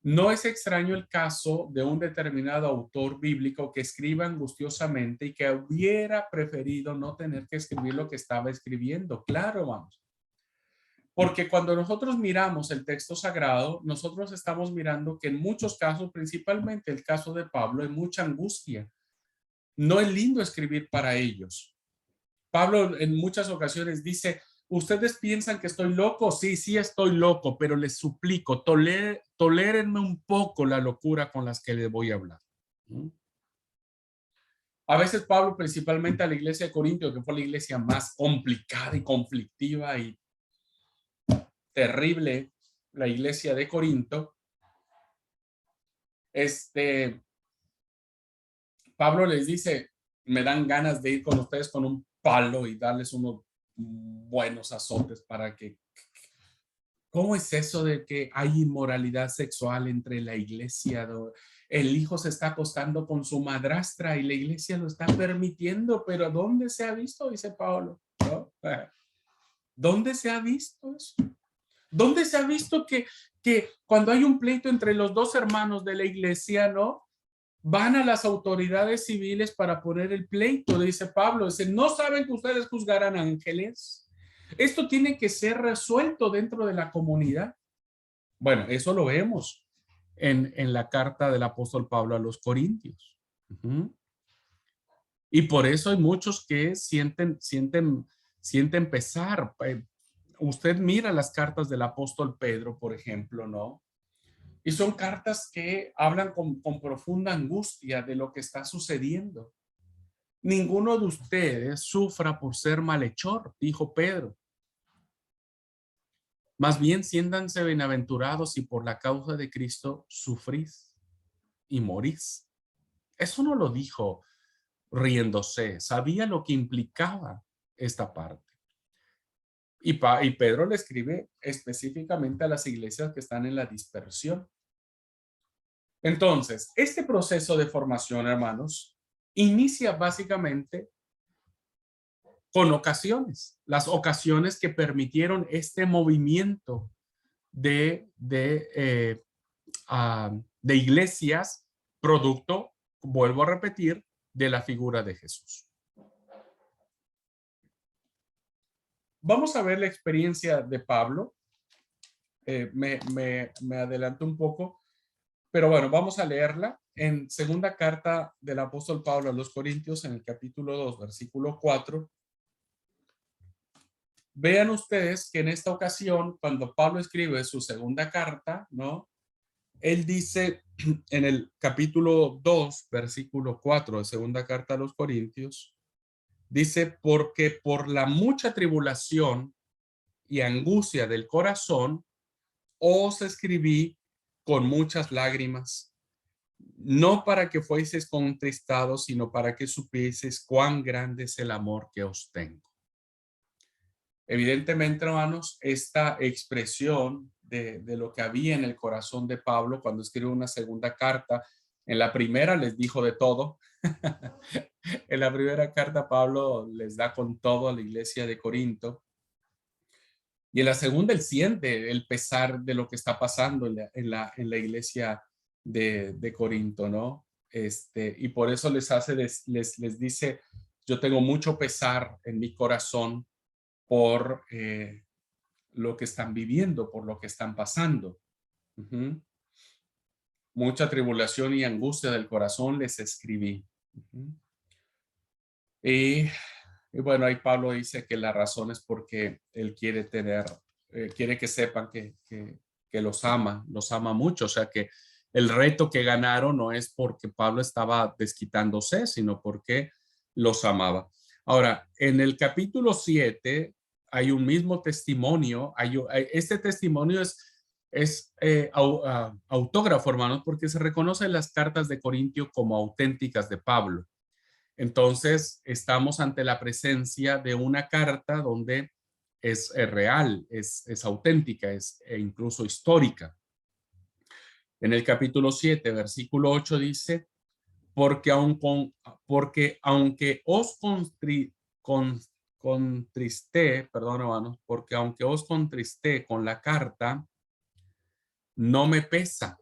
No es extraño el caso de un determinado autor bíblico que escriba angustiosamente y que hubiera preferido no tener que escribir lo que estaba escribiendo. Claro, vamos. Porque cuando nosotros miramos el texto sagrado, nosotros estamos mirando que en muchos casos, principalmente el caso de Pablo, hay mucha angustia. No es lindo escribir para ellos. Pablo en muchas ocasiones dice, ¿ustedes piensan que estoy loco? Sí, sí estoy loco, pero les suplico, tolérenme un poco la locura con las que les voy a hablar. A veces Pablo, principalmente a la iglesia de Corinto, que fue la iglesia más complicada y conflictiva y terrible, la iglesia de Corinto, Pablo les dice, me dan ganas de ir con ustedes con un palo y darles unos buenos azotes para que... ¿Cómo es eso de que hay inmoralidad sexual entre la iglesia? El hijo se está acostando con su madrastra y la iglesia lo está permitiendo, pero ¿dónde se ha visto? Dice Pablo, ¿no? ¿Dónde se ha visto eso? ¿Dónde se ha visto que cuando hay un pleito entre los dos hermanos de la iglesia, ¿no? Van a las autoridades civiles para poner el pleito, dice Pablo. Dice, ¿no saben que ustedes juzgarán ángeles? Esto tiene que ser resuelto dentro de la comunidad. Bueno, eso lo vemos en la carta del apóstol Pablo a los Corintios. Y por eso hay muchos que sienten pesar. Usted mira las cartas del apóstol Pedro, por ejemplo, ¿no? Y son cartas que hablan con profunda angustia de lo que está sucediendo. Ninguno de ustedes sufra por ser malhechor, dijo Pedro. Más bien siéntanse bienaventurados si por la causa de Cristo sufrís y morís. Eso no lo dijo riéndose, sabía lo que implicaba esta parte. Y Pedro le escribe específicamente a las iglesias que están en la dispersión. Entonces, este proceso de formación, hermanos, inicia básicamente con ocasiones, las ocasiones que permitieron este movimiento de iglesias, producto, vuelvo a repetir, de la figura de Jesús. Vamos a ver la experiencia de Pablo. Me adelanto un poco, pero bueno, vamos a leerla en segunda carta del apóstol Pablo a los Corintios, en el capítulo 2, versículo 4. Vean ustedes que en esta ocasión, cuando Pablo escribe su segunda carta, ¿no? Él dice en el capítulo 2, versículo 4 de segunda carta a los Corintios, dice, porque por la mucha tribulación y angustia del corazón, os escribí con muchas lágrimas, no para que fueseis contristados, sino para que supieseis cuán grande es el amor que os tengo. Evidentemente, hermanos, esta expresión de lo que había en el corazón de Pablo cuando escribió una segunda carta, en la primera les dijo de todo. En la primera carta Pablo les da con todo a la iglesia de Corinto. Y en la segunda él siente el pesar de lo que está pasando en la iglesia de Corinto, ¿no? Y por eso les dice, yo tengo mucho pesar en mi corazón por lo que están viviendo, por lo que están pasando. Mucha tribulación y angustia del corazón les escribí. Y bueno, ahí Pablo dice que la razón es porque él quiere quiere que sepan que los ama mucho. O sea que el reto que ganaron no es porque Pablo estaba desquitándose, sino porque los amaba. Ahora, en el capítulo 7 hay un mismo testimonio. Este testimonio es autógrafo, hermanos, porque se reconocen las cartas de Corintio como auténticas de Pablo. Entonces, estamos ante la presencia de una carta donde es real, es auténtica, es incluso histórica. En el capítulo 7, versículo 8 dice, porque aunque os contristé, perdón, hermanos, porque aunque os contristé con la carta, no me pesa.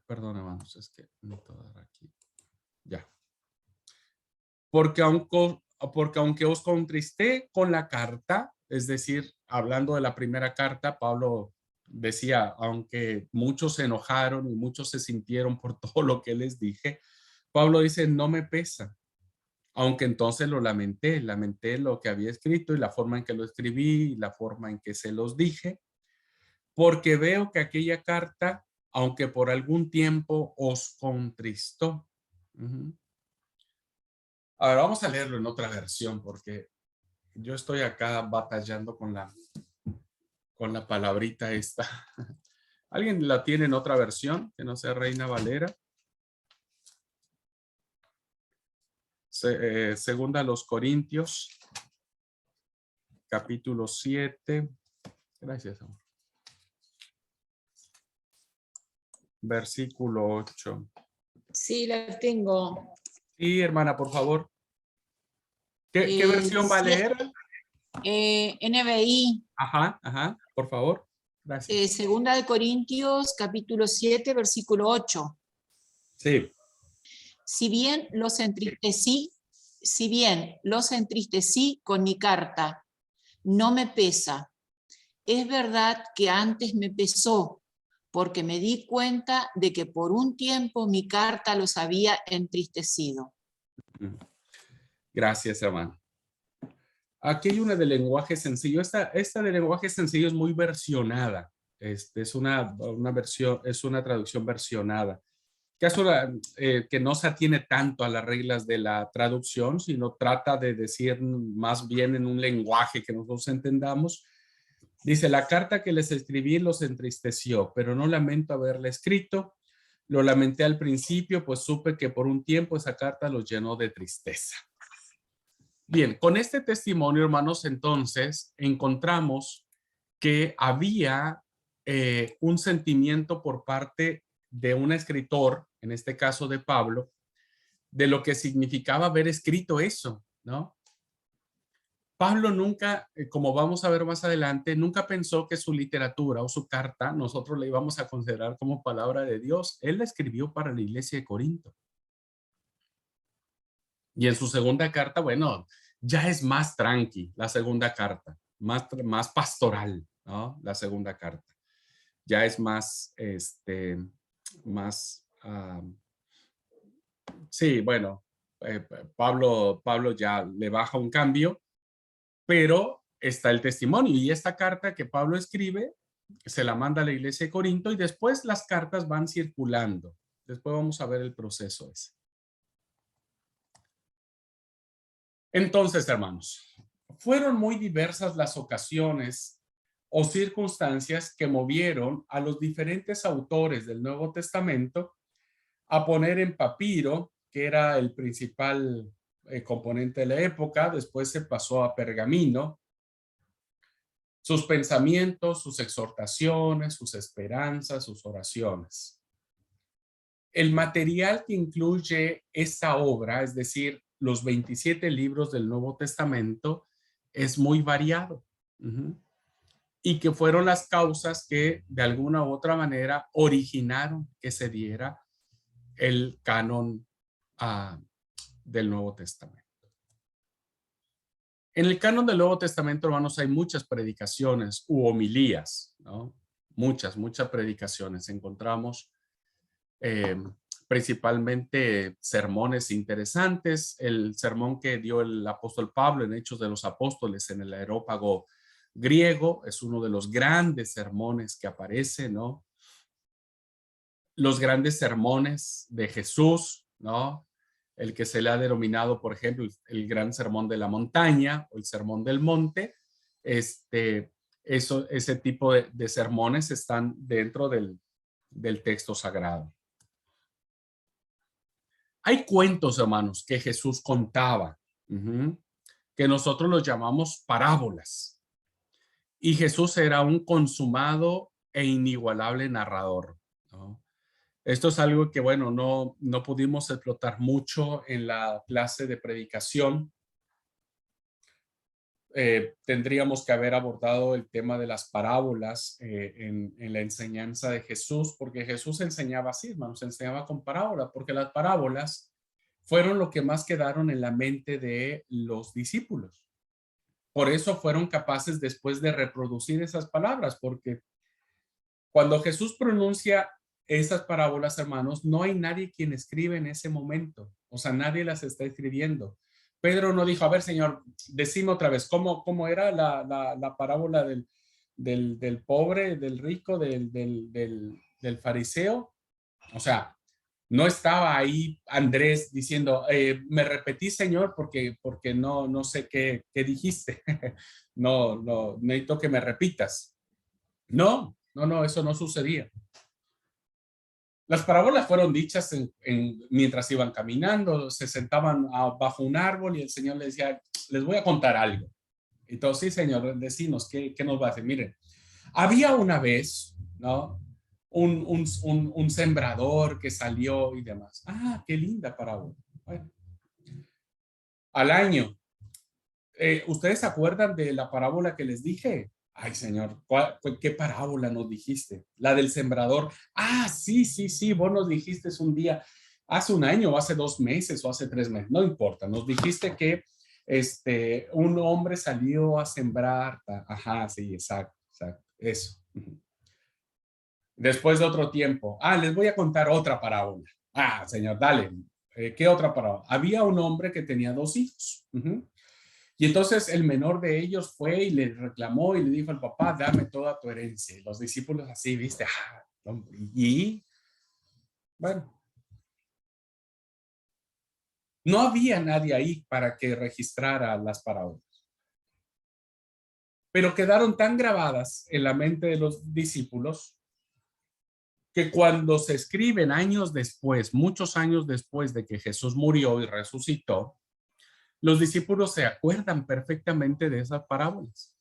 Perdón, hermanos, es que no puedo dar aquí. Ya. Porque aunque os contristé con la carta, es decir, hablando de la primera carta, Pablo decía, aunque muchos se enojaron y muchos se sintieron por todo lo que les dije, Pablo dice, no me pesa. Aunque entonces lo lamenté lo que había escrito y la forma en que lo escribí y la forma en que se los dije, porque veo que aquella carta, aunque por algún tiempo os contristó. Ahora vamos a leerlo en otra versión porque yo estoy acá batallando con la palabrita esta. ¿Alguien la tiene en otra versión que no sea Reina Valera? Segunda a los Corintios, capítulo 7. Gracias, amor. Versículo 8. Sí, la tengo. Sí, hermana, por favor. ¿Qué versión va a leer? NBI. Ajá, por favor. Gracias. Segunda de Corintios, capítulo 7, versículo 8. Sí. Si bien los entristecí con mi carta, no me pesa. Es verdad que antes me pesó, porque me di cuenta de que por un tiempo mi carta los había entristecido. Gracias, hermano. Aquí hay una de lenguaje sencillo. Esta de lenguaje sencillo es muy versionada. Es una versión, es una traducción versionada. Que no se atiene tanto a las reglas de la traducción, sino trata de decir más bien en un lenguaje que nosotros entendamos. Dice, la carta que les escribí los entristeció, pero no lamento haberla escrito. Lo lamenté al principio, pues supe que por un tiempo esa carta los llenó de tristeza. Bien, con este testimonio, hermanos, entonces encontramos que había un sentimiento por parte de un escritor, en este caso de Pablo, de lo que significaba haber escrito eso, ¿no? Pablo nunca, como vamos a ver más adelante, nunca pensó que su literatura o su carta nosotros la íbamos a considerar como palabra de Dios. Él la escribió para la iglesia de Corinto. Y en su segunda carta, bueno, ya es más tranqui la segunda carta, más pastoral, ¿no? La segunda carta. Ya es más, más, sí, bueno, Pablo ya le baja un cambio, pero está el testimonio y esta carta que Pablo escribe se la manda a la iglesia de Corinto y después las cartas van circulando. Después vamos a ver el proceso ese. Entonces, hermanos, fueron muy diversas las ocasiones o circunstancias que movieron a los diferentes autores del Nuevo Testamento a poner en papiro, que era el principal componente de la época, después se pasó a pergamino, sus pensamientos, sus exhortaciones, sus esperanzas, sus oraciones. El material que incluye esta obra, es decir, los 27 libros del Nuevo Testamento, es muy variado. Y que fueron las causas que de alguna u otra manera originaron que se diera el canon del Nuevo Testamento. En el canon del Nuevo Testamento, hermanos, hay muchas predicaciones u homilías, ¿no? Muchas predicaciones. Encontramos principalmente sermones interesantes. El sermón que dio el apóstol Pablo en Hechos de los Apóstoles en el Areópago griego es uno de los grandes sermones que aparece, ¿no? Los grandes sermones de Jesús, ¿no? El que se le ha denominado, por ejemplo, el gran sermón de la montaña o el sermón del monte. Ese tipo de sermones están dentro del texto sagrado. Hay cuentos, hermanos, que Jesús contaba, que nosotros los llamamos parábolas. Y Jesús era un consumado e inigualable narrador, ¿no? Esto es algo que, bueno, no pudimos explotar mucho en la clase de predicación. Tendríamos que haber abordado el tema de las parábolas en la enseñanza de Jesús, porque Jesús enseñaba así, hermanos, enseñaba con parábolas, porque las parábolas fueron lo que más quedaron en la mente de los discípulos. Por eso fueron capaces después de reproducir esas palabras, porque cuando Jesús pronuncia esas parábolas, hermanos, no hay nadie quien escribe en ese momento. O sea, nadie las está escribiendo. Pedro no dijo, a ver, Señor, decime otra vez, ¿cómo era la parábola del pobre, del rico, del fariseo? O sea, no estaba ahí Andrés diciendo, me repetí, Señor, porque no sé qué dijiste. No, necesito que me repitas. No, eso no sucedía. Las parábolas fueron dichas mientras iban caminando, se sentaban bajo un árbol y el Señor les decía, les voy a contar algo. Entonces, sí, Señor, decinos, ¿qué nos va a hacer? Miren, había una vez, ¿no? Un sembrador que salió y demás. Ah, qué linda parábola. Bueno, al año, ¿ustedes se acuerdan de la parábola que les dije? Ay, Señor, ¿qué parábola nos dijiste? La del sembrador. Ah, sí, vos nos dijiste un día, hace un año, o hace 2 meses, o hace 3 meses, no importa. Nos dijiste que un hombre salió a sembrar. Ajá, sí, exacto, eso. Después de otro tiempo, les voy a contar otra parábola. Señor, dale. ¿Qué otra parábola? Había un hombre que tenía 2 hijos. Y entonces el menor de ellos fue y le reclamó y le dijo al papá, dame toda tu herencia. Y los discípulos así, viste, y bueno, no había nadie ahí para que registrara las parábolas. Pero quedaron tan grabadas en la mente de los discípulos que cuando se escriben años después, muchos años después de que Jesús murió y resucitó, los discípulos se acuerdan perfectamente de esas parábolas,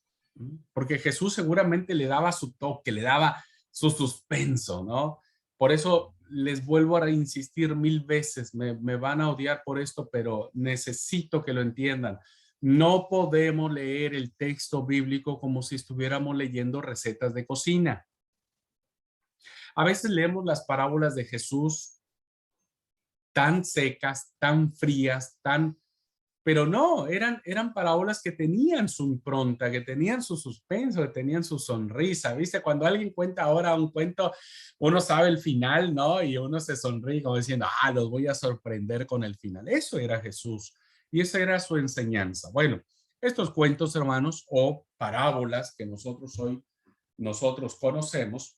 porque Jesús seguramente le daba su toque, le daba su suspenso, ¿no? Por eso les vuelvo a insistir 1000 veces, me van a odiar por esto, pero necesito que lo entiendan. No podemos leer el texto bíblico como si estuviéramos leyendo recetas de cocina. A veces leemos las parábolas de Jesús tan secas, tan frías, pero no, eran parábolas que tenían su impronta, que tenían su suspenso, que tenían su sonrisa. ¿Viste? Cuando alguien cuenta ahora un cuento, uno sabe el final, ¿no? Y uno se sonríe como diciendo, los voy a sorprender con el final. Eso era Jesús y esa era su enseñanza. Bueno, estos cuentos, hermanos, o parábolas que nosotros conocemos,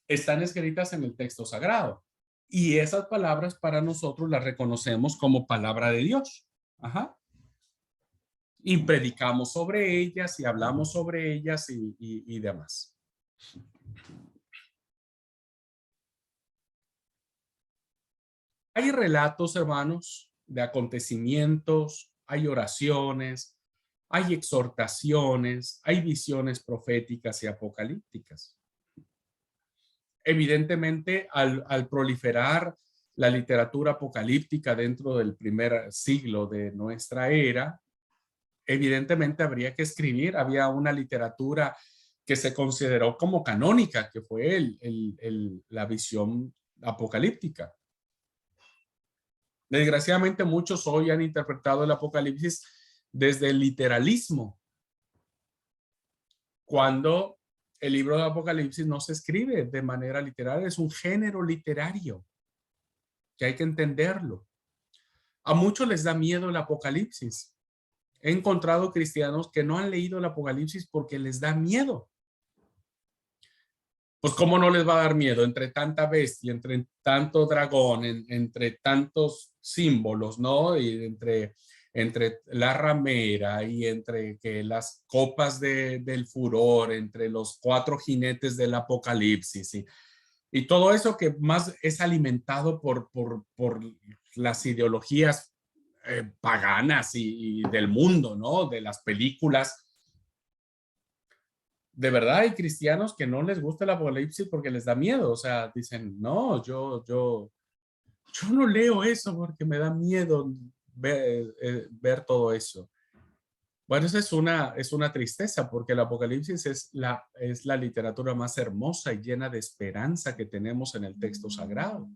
están escritas en el texto sagrado. Y esas palabras para nosotros las reconocemos como palabra de Dios. Ajá. Y predicamos sobre ellas y hablamos sobre ellas y demás. Hay relatos, hermanos, de acontecimientos, hay oraciones, hay exhortaciones, hay visiones proféticas y apocalípticas. Evidentemente, al proliferar la literatura apocalíptica dentro del primer siglo de nuestra era, evidentemente habría que escribir, había una literatura que se consideró como canónica, que fue la visión apocalíptica. Desgraciadamente muchos hoy han interpretado el Apocalipsis desde el literalismo, cuando el libro de Apocalipsis no se escribe de manera literal, es un género literario que hay que entenderlo. A muchos les da miedo el Apocalipsis. He encontrado cristianos que no han leído el Apocalipsis porque les da miedo. Pues ¿cómo no les va a dar miedo? Entre tanta bestia, entre tanto dragón, entre tantos símbolos, ¿no? Y entre la ramera y entre que las copas del furor, entre los 4 jinetes del Apocalipsis y todo eso que más es alimentado por las ideologías paganas y del mundo, ¿no? De las películas. De verdad hay cristianos que no les gusta el Apocalipsis porque les da miedo. O sea, dicen, no, yo no leo eso porque me da miedo ver todo eso. Bueno, esa es una tristeza porque el Apocalipsis es la literatura más hermosa y llena de esperanza que tenemos en el texto sagrado.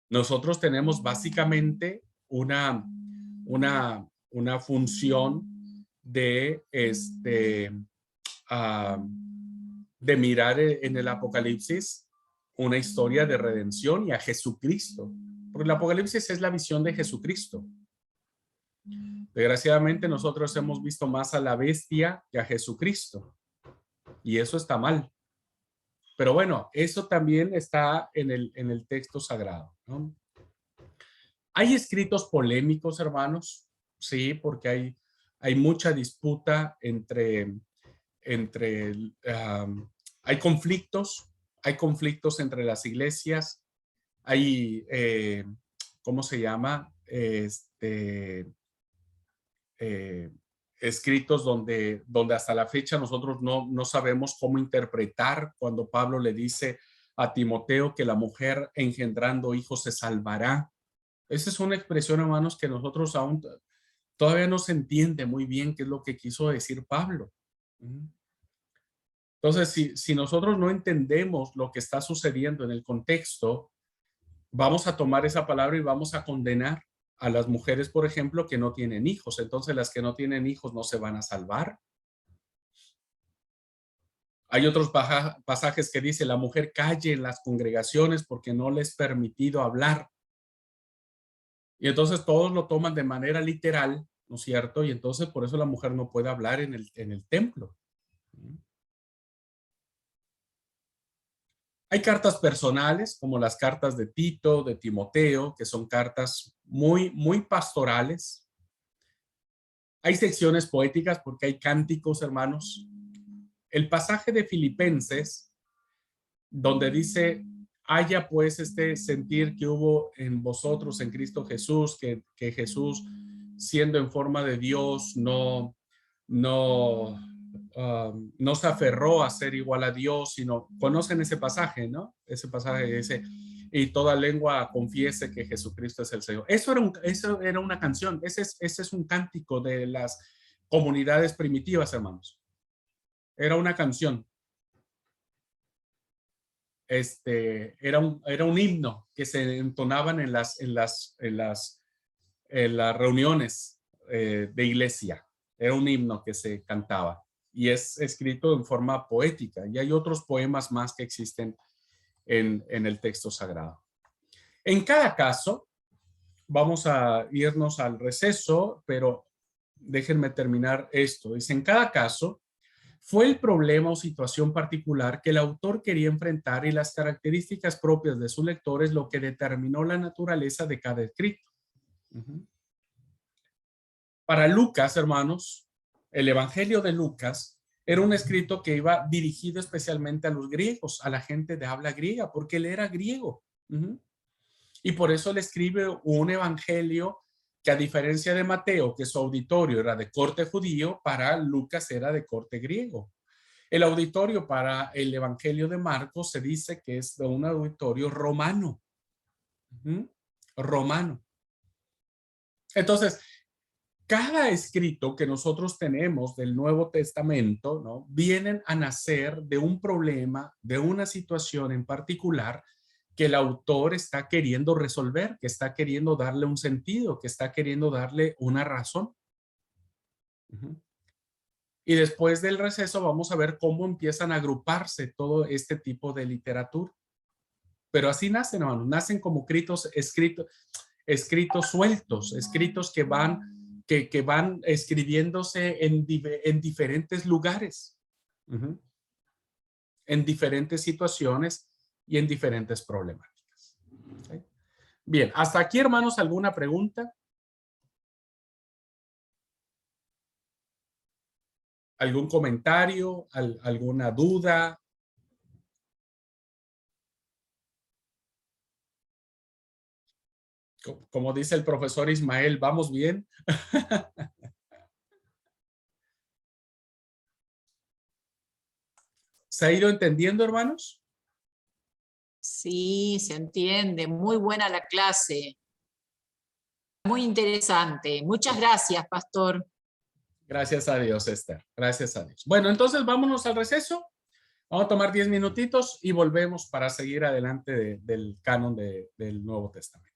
Nosotros tenemos básicamente una función de mirar en el Apocalipsis una historia de redención y a Jesucristo, porque el Apocalipsis es la visión de Jesucristo. Desgraciadamente nosotros hemos visto más a la bestia que a Jesucristo y eso está mal. Pero bueno, eso también está en el texto sagrado, ¿no? Hay escritos polémicos, hermanos, sí, porque hay mucha disputa hay conflictos entre las iglesias, hay, ¿cómo se llama? Escritos donde hasta la fecha nosotros no sabemos cómo interpretar cuando Pablo le dice a Timoteo que la mujer engendrando hijos se salvará. Esa es una expresión, hermanos, que nosotros aún todavía no se entiende muy bien qué es lo que quiso decir Pablo. Entonces, si nosotros no entendemos lo que está sucediendo en el contexto, vamos a tomar esa palabra y vamos a condenar a las mujeres, por ejemplo, que no tienen hijos. Entonces, las que no tienen hijos no se van a salvar. Hay otros pasajes que dice, la mujer calle en las congregaciones porque no les es permitido hablar. Y entonces todos lo toman de manera literal, ¿no es cierto? Y entonces por eso la mujer no puede hablar en el templo. Hay cartas personales, como las cartas de Tito, de Timoteo, que son cartas muy, muy pastorales. Hay secciones poéticas porque hay cánticos, hermanos. El pasaje de Filipenses, donde dice, haya pues este sentir que hubo en vosotros, en Cristo Jesús, que Jesús, siendo en forma de Dios, no se aferró a ser igual a Dios, sino, conocen ese pasaje, ¿no? Ese pasaje dice, y toda lengua confiese que Jesucristo es el Señor. Eso era una canción. Ese es un cántico de las comunidades primitivas, hermanos. Era una canción. Era un himno que se entonaban en las reuniones de iglesia. Era un himno que se cantaba y es escrito en forma poética, y hay otros poemas más que existen en el texto sagrado. En cada caso, vamos a irnos al receso, pero déjenme terminar esto. Dice, en cada caso, fue el problema o situación particular que el autor quería enfrentar y las características propias de sus lectores lo que determinó la naturaleza de cada escrito. Para Lucas, hermanos, el Evangelio de Lucas era un escrito que iba dirigido especialmente a los griegos, a la gente de habla griega, porque él era griego. Y por eso le escribe un evangelio que, a diferencia de Mateo, que su auditorio era de corte judío, para Lucas era de corte griego. El auditorio para el evangelio de Marcos se dice que es de un auditorio romano. Romano. Entonces, cada escrito que nosotros tenemos del Nuevo Testamento, ¿no?, vienen a nacer de un problema, de una situación en particular que el autor está queriendo resolver, que está queriendo darle un sentido, que está queriendo darle una razón. Y después del receso vamos a ver cómo empiezan a agruparse todo este tipo de literatura. Pero así nacen, hermanos, nacen como escritos sueltos, escritos que van escribiéndose en diferentes lugares, en diferentes situaciones y en diferentes problemáticas. ¿Sí? Bien, hasta aquí, hermanos, ¿alguna pregunta? ¿Algún comentario? ¿Alguna duda? Como dice el profesor Ismael, ¿vamos bien? ¿Se ha ido entendiendo, hermanos? Sí, se entiende. Muy buena la clase. Muy interesante. Muchas gracias, pastor. Gracias a Dios, Esther. Gracias a Dios. Bueno, entonces vámonos al receso. Vamos a tomar 10 minutitos y volvemos para seguir adelante del canon del Nuevo Testamento.